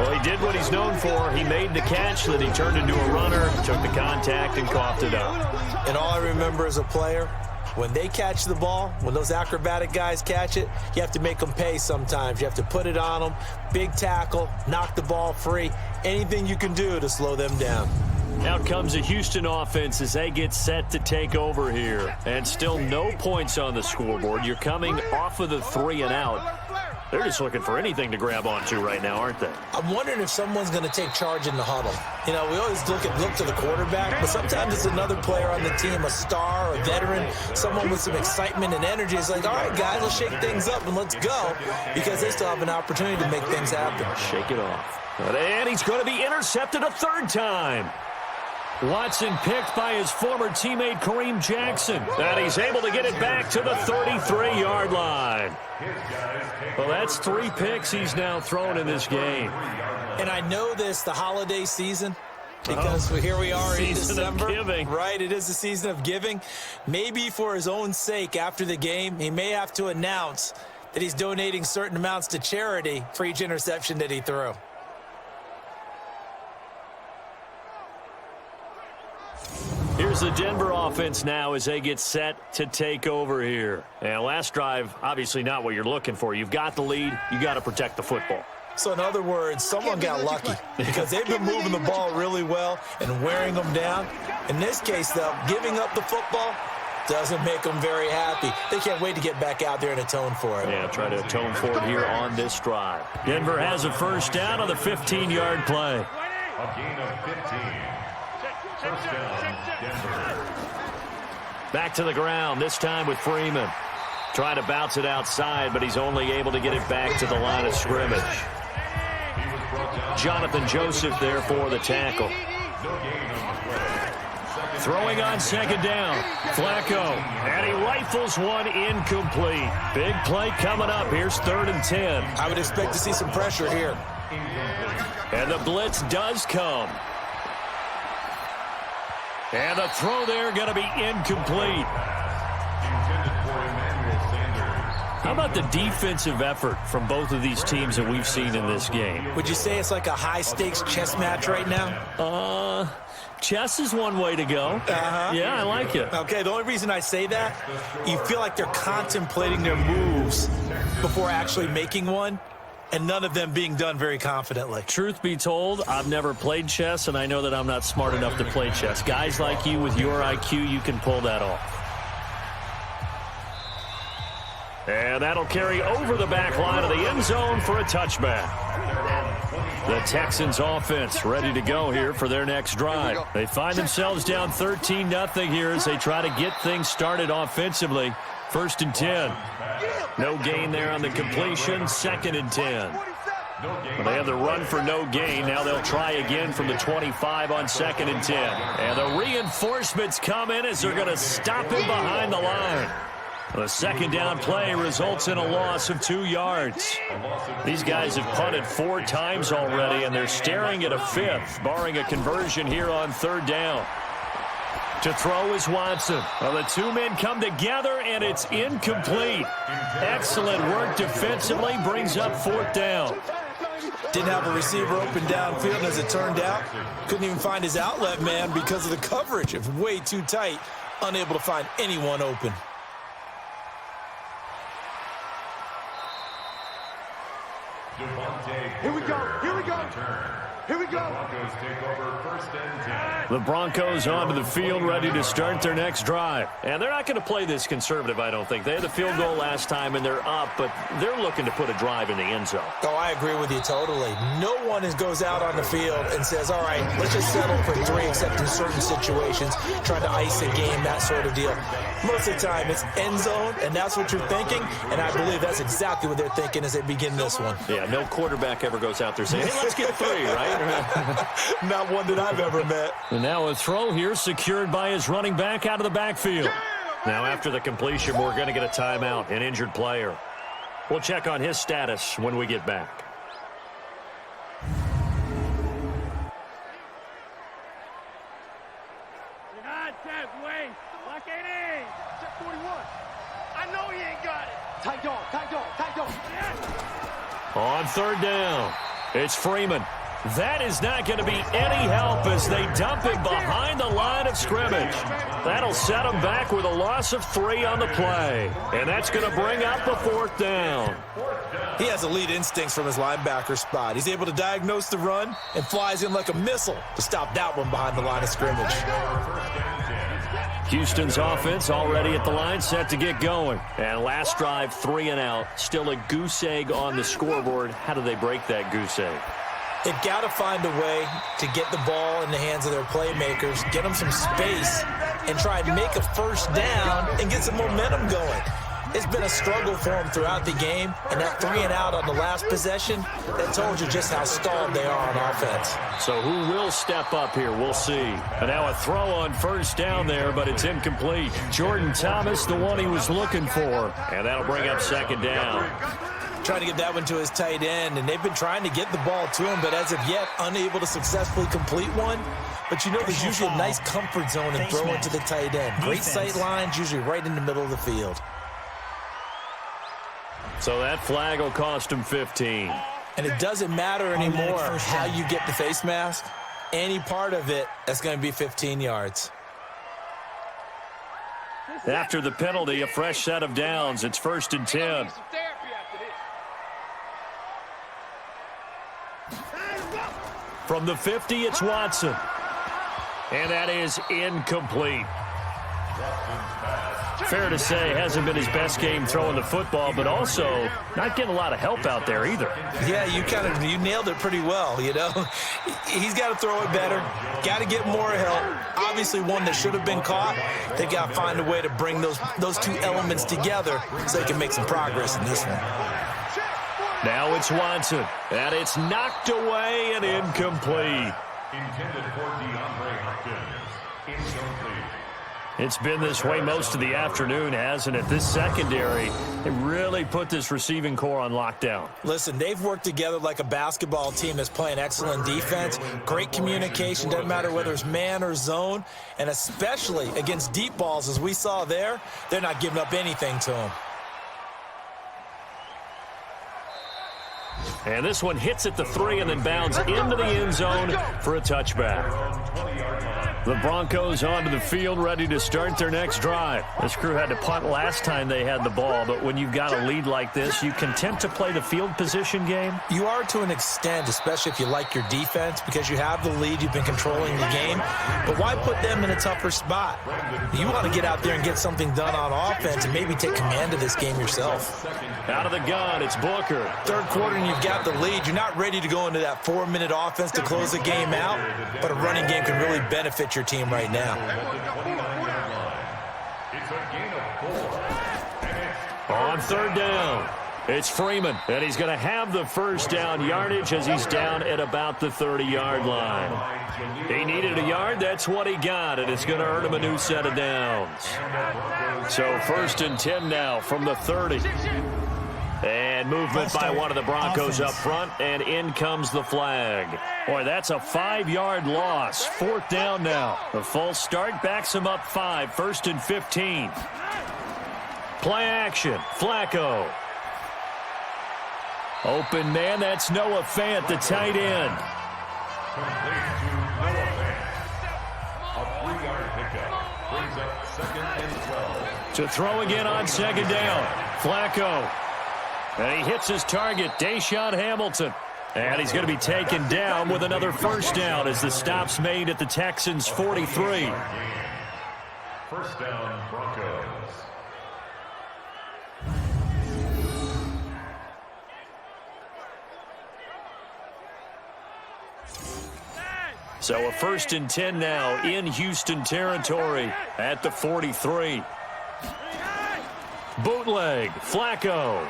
Well, he did what he's known for. He made the catch, then he turned into a runner, took the contact, and coughed it up. And all I remember as a player, when they catch the ball, when those acrobatic guys catch it, you have to make them pay sometimes. You have to put it on them, big tackle, knock the ball free, anything you can do to slow them down. Out comes a Houston offense as they get set to take over here. And still no points on the scoreboard. You're coming off of the 3 and out. They're just looking for anything to grab onto right now, aren't they? I'm wondering if someone's going to take charge in the huddle. You know, we always look to the quarterback, but sometimes it's another player on the team, a star, a veteran, someone with some excitement and energy. It's like, all right, guys, let's shake things up and let's go, because they still have an opportunity to make things happen. Shake it off. And he's going to be intercepted a 3rd time. Watson picked by his former teammate Kareem Jackson. And he's able to get it back to the 33-yard line. Well, that's 3 picks he's now thrown in this game. And I know this, the holiday season, because here we are in December. Of giving. Right, it is the season of giving. Maybe for his own sake after the game, he may have to announce that he's donating certain amounts to charity for each interception that he threw. Here's the Denver offense now as they get set to take over here. And last drive, obviously not what you're looking for. You've got the lead. You got to protect the football. So in other words, someone got lucky because they've been moving the ball really well and wearing them down. In this case, though, giving up the football doesn't make them very happy. They can't wait to get back out there and atone for it. Yeah, try to atone for it here on this drive. Denver has a 1st down on the 15-yard play. A gain of 15. 1st down, Denver. Back to the ground, this time with Freeman. Trying to bounce it outside, but he's only able to get it back to the line of scrimmage. Jonathan Joseph there for the tackle. Throwing on 2nd down. Flacco, and he rifles one incomplete. Big play coming up. Here's 3rd and 10. I would expect to see some pressure here. And the blitz does come. And the throw there going to be incomplete. How about the defensive effort from both of these teams that we've seen in this game? Would you say it's like a high-stakes chess match right now? Chess is one way to go. Yeah, I like it. Okay, the only reason I say that, you feel like they're contemplating their moves before actually making one, and none of them being done very confidently. Truth be told, I've never played chess, and I know that I'm not smart enough to play chess. Guys like you with your IQ, you can pull that off. And that'll carry over the back line of the end zone for a touchback. The Texans offense ready to go here for their next drive. They find themselves down 13-0 here as they try to get things started offensively. 1st and 10. No gain there on the completion. 2nd and 10. Well, they have the run for no gain. Now they'll try again from the 25 on 2nd and 10. And the reinforcements come in as they're going to stop him behind the line. The 2nd down play results in a loss of 2 yards. These guys have punted 4 times already, and they're staring at a 5th, barring a conversion here on 3rd down. To throw is Watson. Well, the 2 men come together, and it's incomplete. Excellent work defensively, brings up 4th down. Didn't have a receiver open downfield, and as it turned out, couldn't even find his outlet man because of the coverage. It was way too tight, unable to find anyone open. Here we go. Here we go. Here we go. Broncos take over 1st and 10. The Broncos onto the field ready to start their next drive. And they're not going to play this conservative, I don't think. They had the field goal last time, and they're up, but they're looking to put a drive in the end zone. Oh, I agree with you totally. No one goes out on the field and says, all right, let's just settle for 3, except in certain situations, trying to ice a game, that sort of deal. Most of the time, it's end zone, and that's what you're thinking, and I believe that's exactly what they're thinking as they begin this one. Yeah, no quarterback ever goes out there saying, hey, let's get 3, right? Not one that I've ever met. And now a throw here secured by his running back out of the backfield. Now after the completion, we're going to get a timeout, an injured player. We'll check on his status when we get back. Check 41. I know he ain't got it. Tight dog, tight dog, tight dog. On 3rd down, it's Freeman. That is not going to be any help as they dump him behind the line of scrimmage. That'll set him back with a loss of 3 on the play. And that's going to bring up a 4th down. He has elite instincts from his linebacker spot. He's able to diagnose the run and flies in like a missile to stop that one behind the line of scrimmage. Houston's offense already at the line, set to get going. And last drive, 3 and out. Still a goose egg on the scoreboard. How do they break that goose egg? They've got to find a way to get the ball in the hands of their playmakers, get them some space, and try and make a 1st down and get some momentum going. It's been a struggle for them throughout the game, and that 3 and out on the last possession, that told you just how stalled they are on offense. So who will step up here? We'll see. And now a throw on 1st down there, but it's incomplete. Jordan Thomas, the one he was looking for. And that'll bring up 2nd down. Trying to get that one to his tight end, and they've been trying to get the ball to him, but as of yet, unable to successfully complete one. But you know there's usually a nice comfort zone and throw it to the tight end. Great sight lines, usually right in the middle of the field. So that flag will cost him 15. And it doesn't matter anymore how you get the face mask. Any part of it, that's going to be 15 yards. After the penalty, a fresh set of downs. It's 1st and 10. From the 50, it's Watson. And that is incomplete. Fair to say, hasn't been his best game throwing the football, but also not getting a lot of help out there either. Yeah, you nailed it pretty well, you know. He's got to throw it better, got to get more help. Obviously one that should have been caught. They got to find a way to bring those 2 elements together so they can make some progress in this one. Now it's Watson, and it's knocked away and incomplete. Intended for DeAndre Hopkins. Incomplete. It's been this way most of the afternoon, hasn't it? This secondary, they really put this receiving core on lockdown. Listen, they've worked together like a basketball team that's playing excellent defense. Great communication, doesn't matter whether it's man or zone. And especially against deep balls, as we saw there, they're not giving up anything to them. And this one hits at the 3 and then bounds into the end zone for a touchback. 20-yard line. The Broncos onto the field, ready to start their next drive. This crew had to punt last time they had the ball, but when you've got a lead like this, you content to play the field position game? You are to an extent, especially if you like your defense, because you have the lead, you've been controlling the game. But why put them in a tougher spot? You want to get out there and get something done on offense and maybe take command of this game yourself. Out of the gun, it's Booker. Third quarter and you've got the lead. You're not ready to go into that 4-minute offense to close the game out, but a running game can really benefit your team right now. On third down, it's Freeman, and he's going to have the first down yardage as he's down at about the 30-yard line. He needed a yard. That's what he got, and it's going to earn him a new set of downs. So 1st and 10 now from the 30. And movement by one of the Broncos up front, and in comes the flag. Boy, that's a 5-yard loss. 4th down now. The false start backs him up 5, 1st and 15. Play action, Flacco. Open man, that's Noah Fant, the tight end. Complete to Noah Fant. A 3-yard pickup brings up 2nd and 12. To throw again on 2nd down. Flacco. And he hits his target, Deshaun Hamilton. And he's going to be taken down with another first down as the stop's made at the Texans' 43. First down, Broncos. So a 1st and 10 now in Houston territory at the 43. Bootleg, Flacco.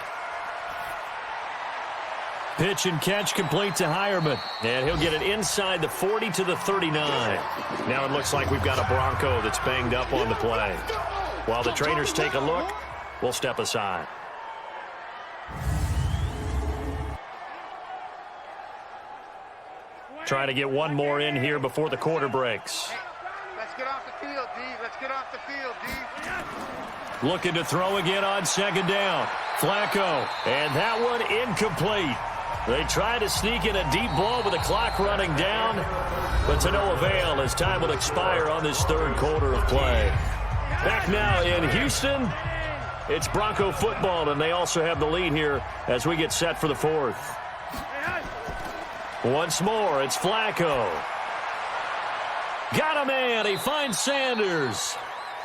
Pitch and catch complete to Hireman. And he'll get it inside the 40 to the 39. Now it looks like we've got a Bronco that's banged up on the play. While the trainers take a look, we'll step aside. Trying to get one more in here before the quarter breaks. Let's get off the field, D. Let's get off the field, D. Looking to throw again on 2nd down. Flacco. And that one incomplete. They try to sneak in a deep ball with the clock running down, but to no avail as time will expire on this 3rd quarter of play. Back now in Houston, it's Bronco football, and they also have the lead here as we get set for the 4th. Once more, it's Flacco. Got a man. He finds Sanders.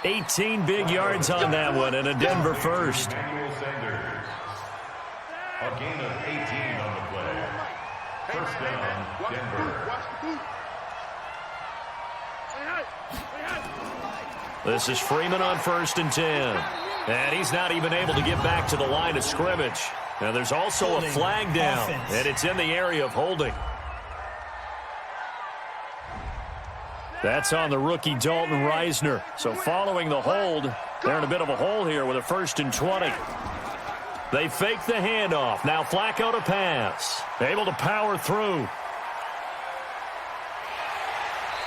18 big yards on that one, and a Denver first. A gain of 18 on the play. First down, Denver. This is Freeman on 1st and 10. And he's not even able to get back to the line of scrimmage. Now there's also a flag down, and it's in the area of holding. That's on the rookie Dalton Reisner. So following the hold, they're in a bit of a hole here with a 1st and 20. They fake the handoff. Now Flacco to pass. Able to power through.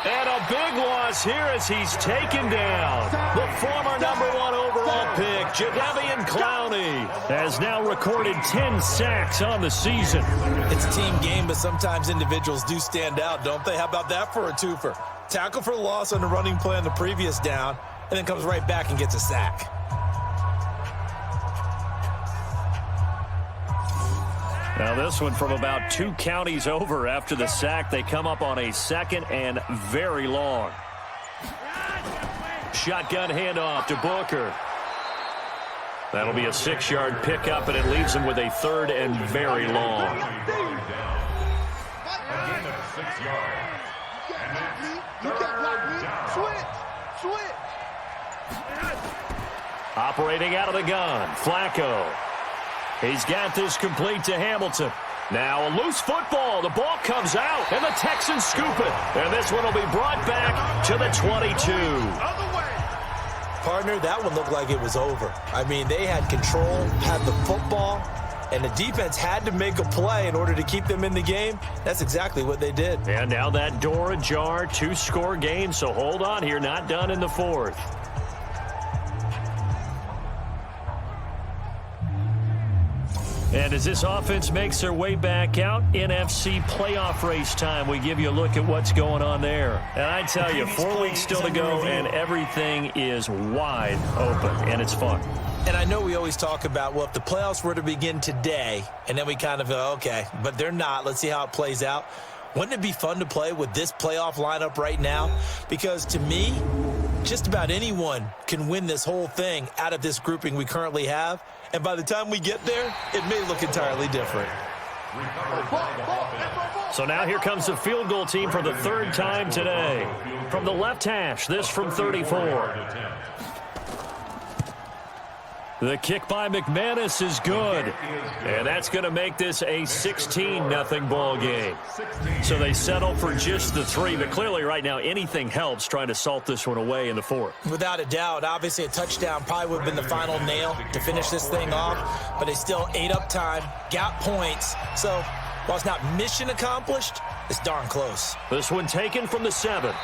And a big loss here as he's taken down. The former #1 overall pick, Jadeveon Clowney, has now recorded 10 sacks on the season. It's a team game, but sometimes individuals do stand out, don't they? How about that for a twofer? Tackle for loss on the running play on the previous down, and then comes right back and gets a sack. Now this one from about 2 counties over after the sack. They come up on a 2nd and very long. Shotgun handoff to Booker. That'll be a 6-yard pickup, and it leaves him with a 3rd and very long. A gain of 6 yards. You can't block me. Switch. Operating out of the gun, Flacco. He's got this complete to Hamilton. Now a loose football. The ball comes out, and the Texans scoop it. And this one will be brought back to the 22. Partner, that one looked like it was over. I mean, they had control, had the football, and the defense had to make a play in order to keep them in the game. That's exactly what they did. And now that door ajar, 2-score game. So hold on here, not done in the 4th. And as this offense makes their way back out, NFC playoff race time, we give you a look at what's going on there. And I tell you, 4 weeks still to go, and everything is wide open, and it's fun. And I know we always talk about, well, if the playoffs were to begin today, and then we kind of go, okay, but they're not. Let's see how it plays out. Wouldn't it be fun to play with this playoff lineup right now? Because to me, just about anyone can win this whole thing out of this grouping we currently have. And by the time we get there, it may look entirely different. So now here comes the field goal team for the third time today. From the left hash, this from 34. The kick by McManus is good. And that's going to make this a 16-0 ball game. So they settle for just the 3. But clearly right now anything helps trying to salt this one away in the 4th. Without a doubt, obviously a touchdown probably would have been the final nail to finish this thing off. But they still ate up time, got points. So while it's not mission accomplished, it's darn close. This one taken from the 7.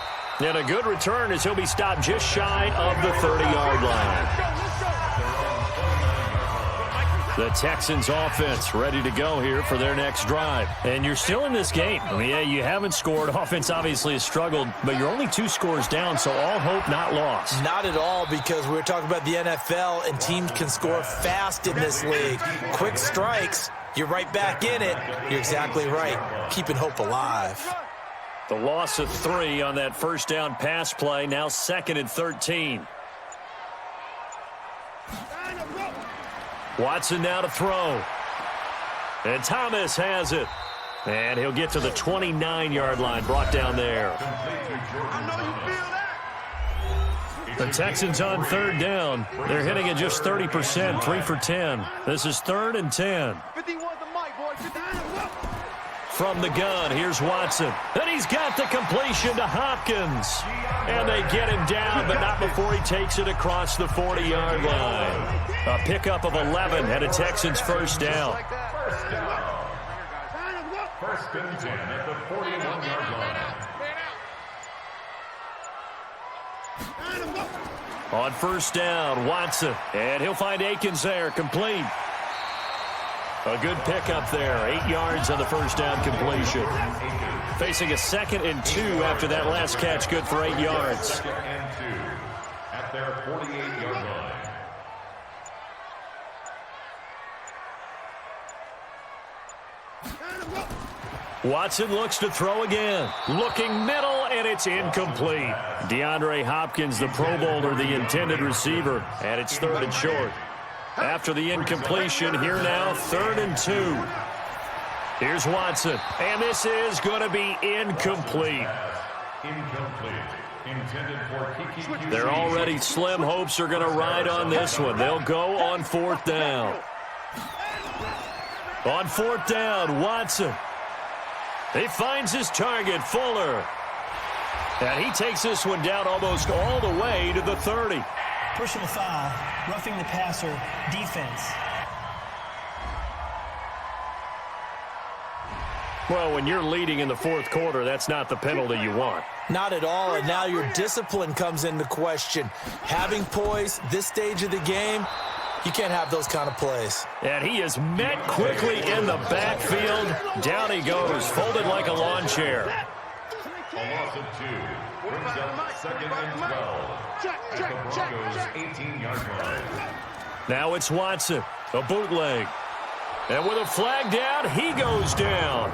And a good return as he'll be stopped just shy of the 30-yard line. The Texans offense ready to go here for their next drive. And you're still in this game. I mean, yeah, you haven't scored. Offense obviously has struggled, but you're only 2 scores down, so all hope not lost. Not at all, because we're talking about the NFL, and teams can score fast in this league. Quick strikes, you're right back in it. You're exactly right. Keeping hope alive. The loss of 3 on that first down pass play, now 2nd and 13. Watson now to throw. And Thomas has it. And he'll get to the 29-yard line, brought down there. The Texans on 3rd down. They're hitting at just 30%, 3 for 10. This is 3rd and 10. From the gun, here's Watson. And he's got the completion to Hopkins. And they get him down, but not before he takes it across the 40-yard line. A pickup of 11 and a Texans first down. First and 10 at the 41-yard line. On first down, Watson. And he'll find Akins there, complete. A good pickup there, 8 yards on the first down completion. Facing a 2nd and 2 after that last catch, good for 8 yards. 2nd and 2 at their 48-yard line. Watson looks to throw again. Looking middle, and it's incomplete. DeAndre Hopkins, the Pro Bowler, the intended receiver, and it's 3rd and short. After the incompletion, here now, 3rd and 2. Here's Watson, and this is going to be incomplete. They're already slim hopes are going to ride on this one. They'll go on 4th down. On 4th down, Watson. He finds his target, Fuller. And he takes this one down almost all the way to the 30. Personal foul, roughing the passer, defense. Well, when you're leading in the 4th quarter, that's not the penalty you want. Not at all, and now your discipline comes into question. Having poise this stage of the game, you can't have those kind of plays. And he is met quickly in the backfield. Down he goes, folded like a lawn chair. A loss of 2 brings up 2nd and 12 at the Broncos' 18-yard line. Now it's Watson, a bootleg. And with a flag down, he goes down.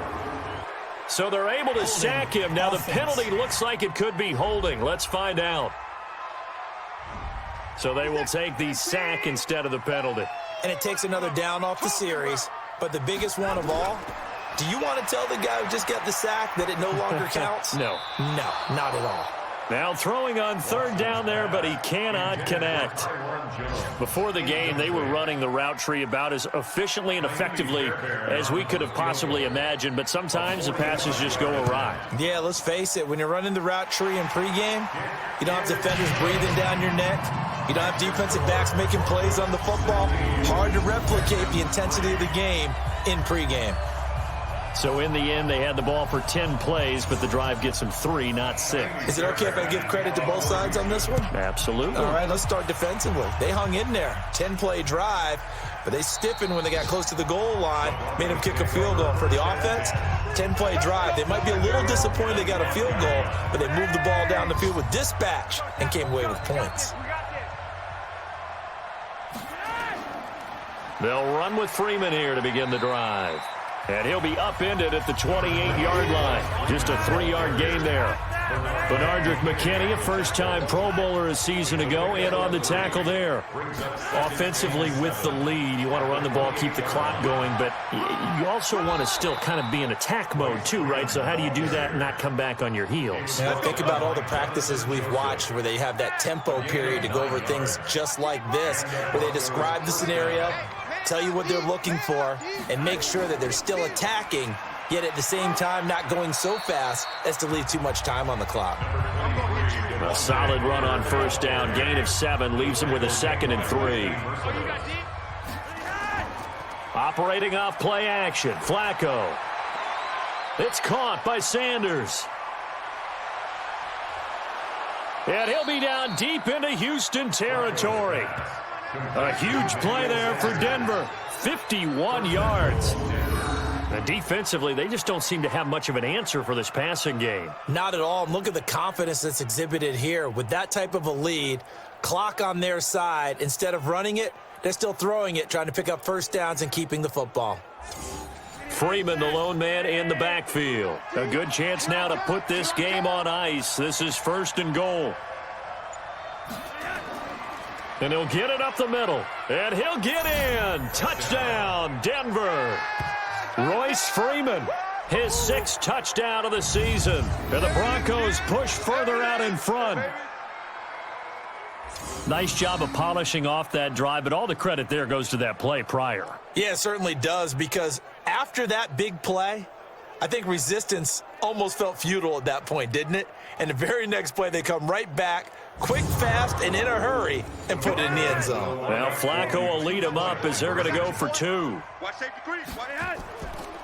So they're able to sack him. Now the penalty looks like it could be holding. Let's find out. So they will take the sack instead of the penalty. And it takes another down off the series. But the biggest one of all, do you want to tell the guy who just got the sack that it no longer counts? No. No, not at all. Now throwing on 3rd down there, but he cannot connect. Before the game, they were running the route tree about as efficiently and effectively as we could have possibly imagined, but sometimes the passes just go awry. Yeah, let's face it. When you're running the route tree in pregame, you don't have defenders breathing down your neck. You don't have defensive backs making plays on the football. Hard to replicate the intensity of the game in pregame. So in the end, they had the ball for 10 plays, but the drive gets them 3, not 6. Is it okay if I give credit to both sides on this one? Absolutely. All right, let's start defensively. They hung in there. 10-play drive. but they stiffened when they got close to the goal line, made them kick a field goal. For the offense, 10-play drive. They might be a little disappointed they got a field goal, but they moved the ball down the field with dispatch and came away with points. They'll run with Freeman here to begin the drive. And he'll be upended at the 28-yard line. Just a 3-yard gain there. Benardrick McKinney, a first-time Pro Bowler a season ago, in on the tackle there. Offensively with the lead, you want to run the ball, keep the clock going, but you also want to still kind of be in attack mode too, right? So how do you do that and not come back on your heels? Yeah, think about all the practices we've watched where they have that tempo period to go over things just like this, where they describe the scenario, tell you what they're looking for, and make sure that they're still attacking, yet at the same time not going so fast as to leave too much time on the clock. A solid run on first down. Gain of 7 leaves him with a 2nd and 3. Operating off play action. Flacco. It's caught by Sanders. And he'll be down deep into Houston territory. A huge play there for Denver. 51 yards. And defensively, they just don't seem to have much of an answer for this passing game. Not at all. Look at the confidence that's exhibited here. With that type of a lead, clock on their side, instead of running it, they're still throwing it, trying to pick up first downs and keeping the football. Freeman, the lone man in the backfield. A good chance now to put this game on ice. This is 1st and goal. And he'll get it up the middle. And he'll get in. Touchdown, Denver. Royce Freeman, his 6th touchdown of the season. And the Broncos push further out in front. Nice job of polishing off that drive, but all the credit there goes to that play prior. Yeah, it certainly does, because after that big play, I think resistance almost felt futile at that point, didn't it? And the very next play, they come right back, quick, fast, and in a hurry, and put it in the end zone. Well, Flacco will lead them up as they're going to go for 2.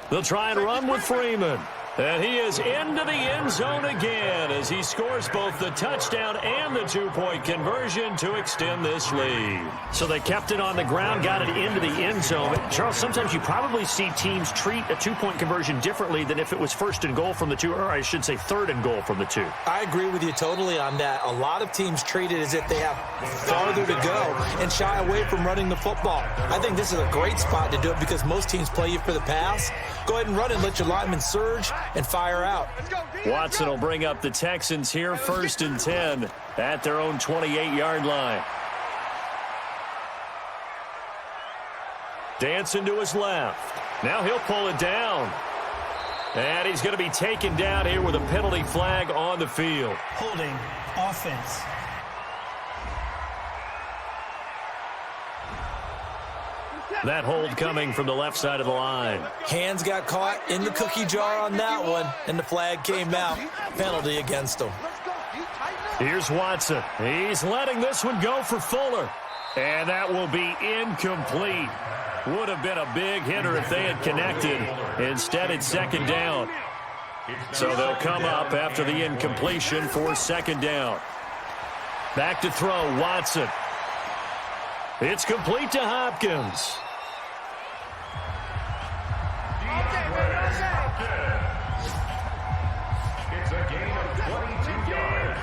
They'll try and run with Freeman. And he is into the end zone again as he scores both the touchdown and the 2-point conversion to extend this lead. So they kept it on the ground, got it into the end zone. Charles, sometimes you probably see teams treat a 2-point conversion differently than if it was 1st and goal from the 2, or I should say 3rd and goal from the 2. I agree with you totally on that. A lot of teams treat it as if they have farther to go and shy away from running the football. I think this is a great spot to do it because most teams play you for the pass. Go ahead and run it, let your linemen surge and fire out. Watson will bring up the Texans here, 1st and 10 at their own 28-yard line. Dancing to his left. Now he'll pull it down. And he's going to be taken down here with a penalty flag on the field. Holding offense. That hold coming from the left side of the line. Hands got caught in the cookie jar on that one, and the flag came out. Penalty against him. Here's Watson. He's letting this one go for Fuller. And that will be incomplete. Would have been a big hitter if they had connected. Instead, it's 2nd down. So they'll come up after the incompletion for 2nd down. Back to throw, Watson. It's complete to Hopkins. It's a gain of 22 yards.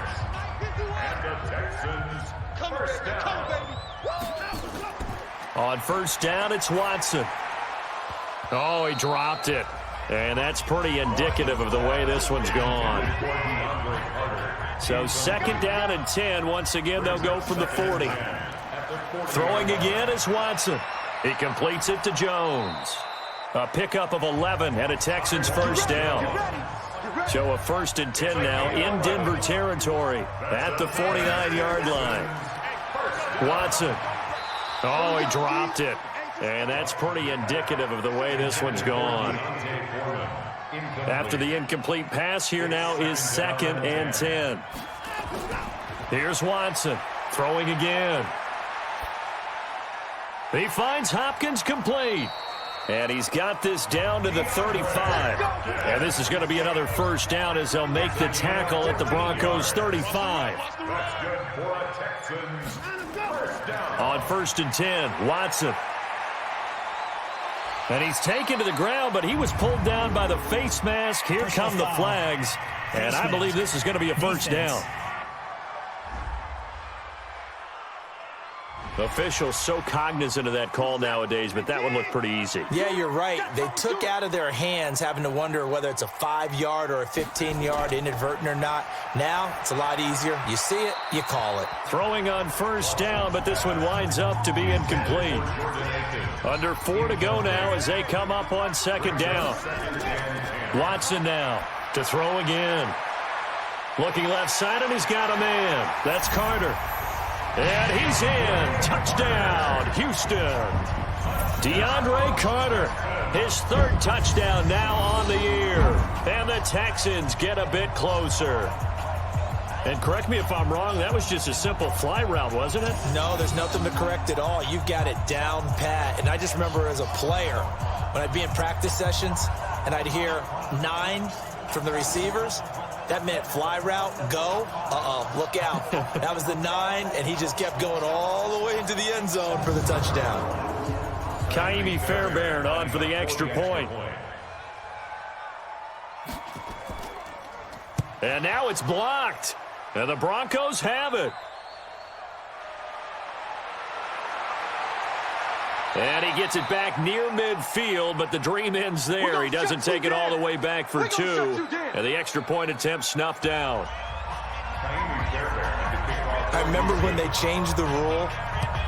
And the Texans first down. On 1st down, it's Watson. Oh, he dropped it. And that's pretty indicative of the way this one's gone. So 2nd down and 10. Once again, they'll go from the 40. Throwing again is Watson. He completes it to Jones. A pickup of 11 and a Texans 1st down. So a 1st and 10 now in Denver territory at the 49-yard line. Watson. Oh, he dropped it. And that's pretty indicative of the way this one's gone. After the incomplete pass, here now is 2nd and 10. Here's Watson throwing again. He finds Hopkins complete. And he's got this down to the 35. And this is going to be another 1st down as they'll make the tackle at the Broncos 35. On 1st and 10, Watson. And he's taken to the ground, but he was pulled down by the face mask. Here come the flags. And I believe this is going to be a first down. Officials so cognizant of that call nowadays, but that one looked pretty easy. Yeah, you're right. They took out of their hands having to wonder whether it's a 5-yard or a 15-yard, inadvertent or not. Now, it's a lot easier. You see it, you call it. Throwing on first down, but this one winds up to be incomplete. Under 4 to go now as they come up on second down. Watson now to throw again. Looking left side, and he's got a man. That's Carter. And he's in. Touchdown, Houston. DeAndre Carter, his third touchdown now on the year. And the Texans get a bit closer. And correct me if I'm wrong, that was just a simple fly route, wasn't it? No, there's nothing to correct at all. You've got it down pat. And I just remember as a player, when I'd be in practice sessions and I'd hear 9 from the receivers, that meant fly route, go, look out. That was the 9, and he just kept going all the way into the end zone for the touchdown. Kaimi Fairbairn on for the extra point. And now it's blocked. And the Broncos have it. And he gets it back near midfield, but the dream ends there. He doesn't take it all the way back for 2. And the extra point attempt snuffed down. I remember when they changed the rule,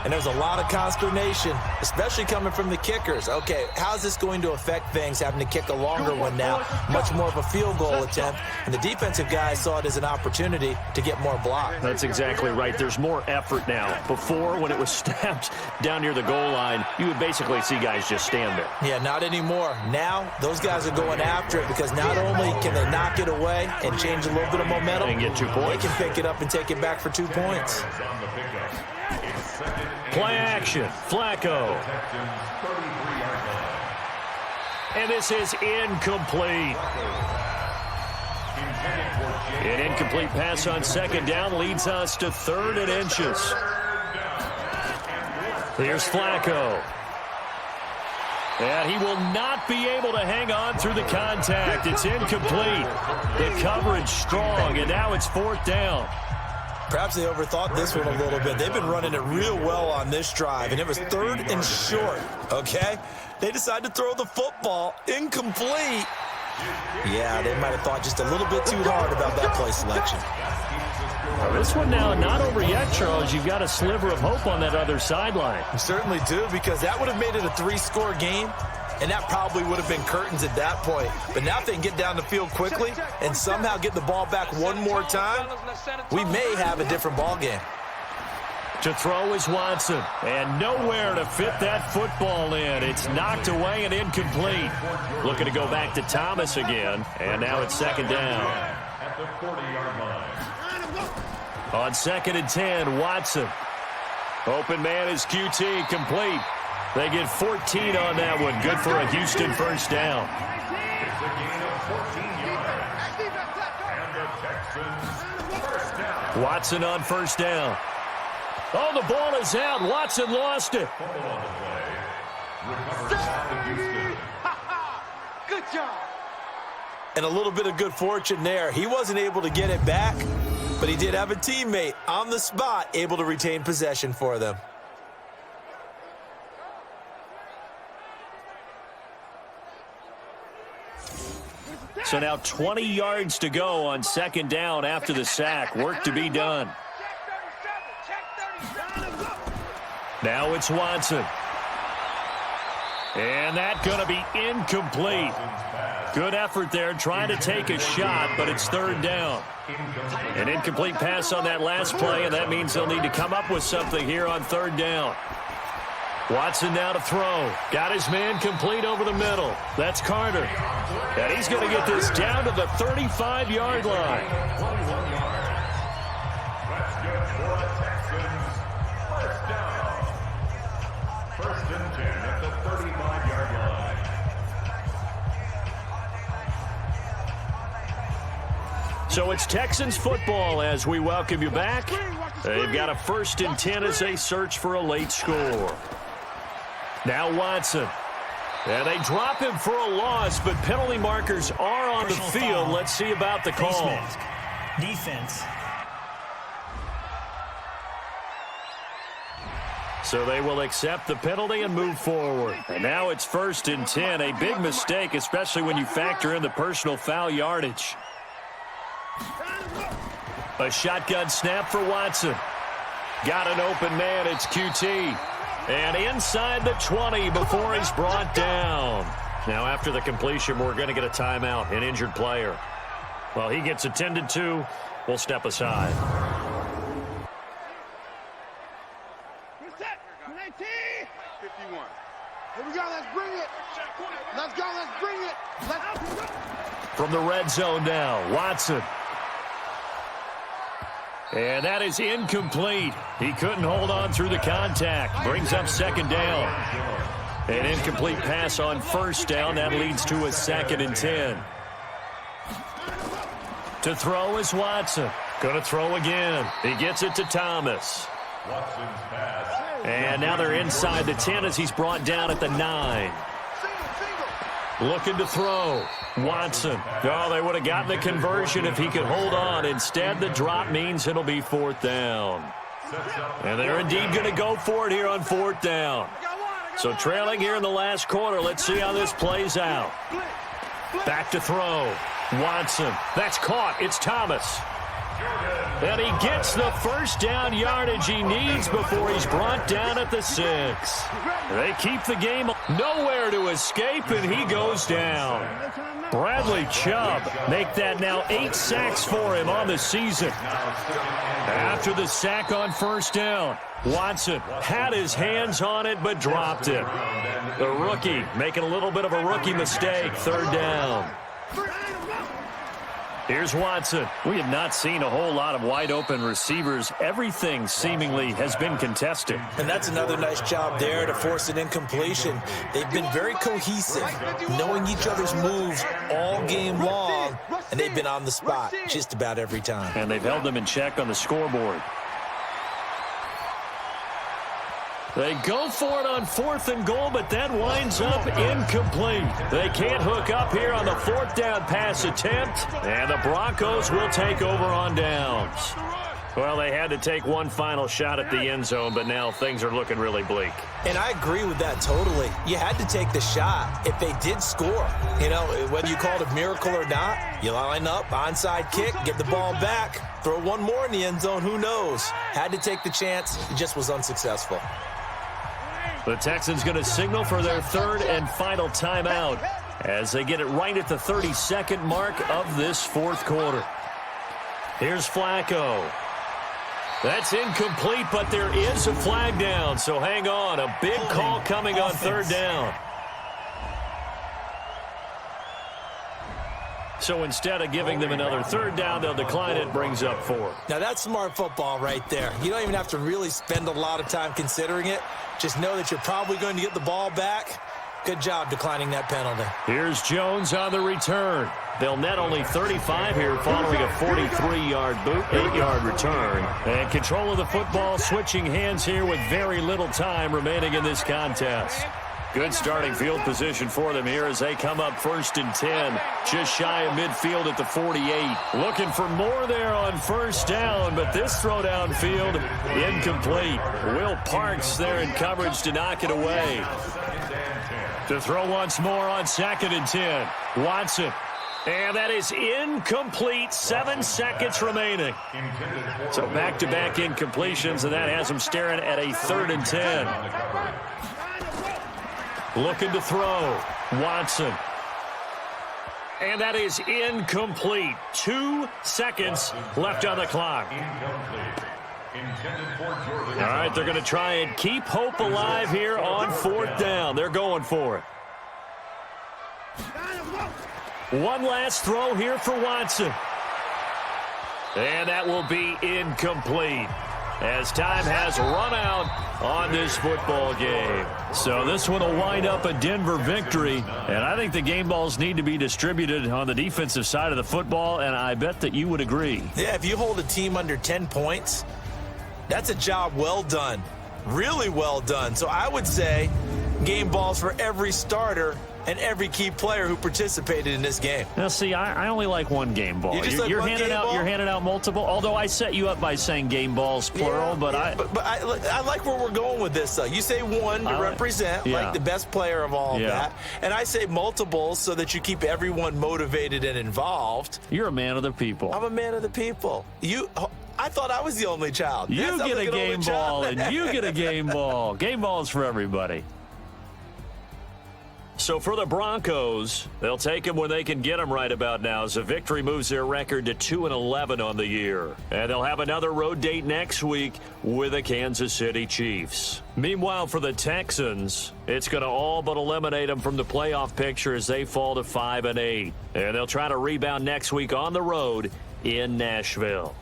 and there was a lot of consternation, especially coming from the kickers. Okay, how's this going to affect things, having to kick a longer one now, much more of a field goal attempt? And the defensive guys saw it as an opportunity to get more block. That's exactly right. There's more effort now. Before, when it was snapped down near the goal line, you would basically see guys just stand there. Yeah, not anymore. Now, those guys are going after it because not only can they knock it away and change a little bit of momentum, and get 2 points. They can pick it up and take it back for 2 points. Play action, Flacco. And this is incomplete. An incomplete pass on second down leads us to 3rd and inches. Here's Flacco. And he will not be able to hang on through the contact. It's incomplete. The coverage strong, and now it's 4th down. Perhaps they overthought this one a little bit. They've been running it real well on this drive, and it was 3rd and short, okay? They decided to throw the football incomplete. Yeah, they might have thought just a little bit too hard about that play selection. Well, this one now not over yet, Charles. You've got a sliver of hope on that other sideline. You certainly do, because that would have made it a 3-score game. And that probably would have been curtains at that point. But now if they can get down the field quickly and somehow get the ball back one more time, we may have a different ball game. To throw is Watson. And nowhere to fit that football in. It's knocked away and incomplete. Looking to go back to Thomas again. And now it's 2nd down. At the 40-yard line. On 2nd and 10, Watson. Open man is QT, complete. They get 14 on that one. Good for a Houston first down. It's a gain of 14 yards. And the Texans first down. Watson on first down. Oh, the ball is out. Watson lost it. Fumble on the play. Recovered by Houston. Good job. And a little bit of good fortune there. He wasn't able to get it back, but he did have a teammate on the spot able to retain possession for them. So now 20 yards to go on 2nd down after the sack. Work to be done. Now it's Watson. And that's going to be incomplete. Good effort there trying to take a shot, but it's 3rd down. An incomplete pass on that last play, and that means they'll need to come up with something here on 3rd down. Watson now to throw. Got his man complete over the middle. That's Carter. And he's going to get this down to the 35-yard line. That's good for the Texans. First down. 1st and 10 at the 35-yard line. So it's Texans football as we welcome you back. They've got a 1st and 10 as they search for a late score. Now Watson. And they drop him for a loss, but penalty markers are on the field. Foul. Let's see about the call. Mask. Defense. So they will accept the penalty and move forward. And now it's 1st and 10. A big mistake, especially when you factor in the personal foul yardage. A shotgun snap for Watson. Got an open man. It's QT. And inside the 20 before he's brought down. Now after the completion, we're going to get a timeout, an injured player. Well, he gets attended to. We'll step aside. Here we go, let's bring it. Let's go, let's bring it. From the red zone now, Watson. And that is incomplete. He couldn't hold on through the contact. Brings up 2nd down. An incomplete pass on 1st down. That leads to a 2nd and 10. To throw is Watson. Going to throw again. He gets it to Thomas. Watson's pass. And now they're inside the 10 as he's brought down at the 9. Looking to throw. Watson. Oh, they would have gotten the conversion if he could hold on. Instead, the drop means it'll be 4th down. And they're indeed going to go for it here on 4th down. So trailing here in the last quarter. Let's see how this plays out. Back to throw. Watson. That's caught. It's Thomas. And he gets the 1st down yardage he needs before he's brought down at the 6. They keep the game, nowhere to escape, and he goes down. Bradley Chubb make that now 8 sacks for him on the season. After the sack on 1st down, Watson had his hands on it but dropped it. The rookie making a little bit of a rookie mistake, 3rd down. Here's Watson. We have not seen a whole lot of wide-open receivers. Everything seemingly has been contested. And that's another nice job there to force an incompletion. They've been very cohesive, knowing each other's moves all game long, and they've been on the spot just about every time. And they've held them in check on the scoreboard. They go for it on 4th and goal, but that winds up incomplete. They can't hook up here on the 4th down pass attempt, and the Broncos will take over on downs. Well, they had to take one final shot at the end zone, but now things are looking really bleak. And I agree with that totally. You had to take the shot if they did score. You know, whether you call it a miracle or not, you line up, onside kick, get the ball back, throw one more in the end zone, who knows? Had to take the chance, it just was unsuccessful. The Texans going to signal for their 3rd and final timeout as they get it right at the 32nd mark of this 4th quarter. Here's Flacco. That's incomplete, but there is a flag down, so hang on. A big call coming on 3rd down. So instead of giving them another 3rd down, they'll decline it, brings up 4. Now that's smart football right there. You don't even have to really spend a lot of time considering it. Just know that you're probably going to get the ball back. Good job declining that penalty. Here's Jones on the return. They'll net only 35 here following a 43-yard boot, 8-yard return. And control of the football switching hands here with very little time remaining in this contest. Good starting field position for them here as they come up 1st and 10. Just shy of midfield at the 48. Looking for more there on 1st down, but this throw downfield incomplete. Will Parks there in coverage to knock it away. To throw once more on 2nd and 10. Watson. And that is incomplete. 7 seconds remaining. So back-to-back incompletions, and that has them staring at a 3rd and 10. Looking to throw. Watson. And that is incomplete. 2 seconds left on the clock. All right, they're going to try and keep hope alive here on 4th down. They're going for it. One last throw here for Watson. And that will be incomplete as time has run out on this football game. So this one will wind up a Denver victory, and I think the game balls need to be distributed on the defensive side of the football, and I bet that you would agree. Yeah, if you hold a team under 10 points, that's a job well done. Really well done. So I would say game balls for every starter and every key player who participated in this game. Now, see, I only like one game ball. You're handing out multiple. Although I set you up by saying game balls plural, but I like where we're going with this. Though you say one to represent like the best player of all of that, and I say multiples so that you keep everyone motivated and involved. You're a man of the people. I'm a man of the people. I thought I was the only child. You get a game ball, and you get a game ball. Game balls for everybody. So for the Broncos, they'll take them when they can get them right about now, as a victory moves their record to 2-11 on the year. And they'll have another road date next week with the Kansas City Chiefs. Meanwhile, for the Texans, it's going to all but eliminate them from the playoff picture as they fall to 5-8. And they'll try to rebound next week on the road in Nashville.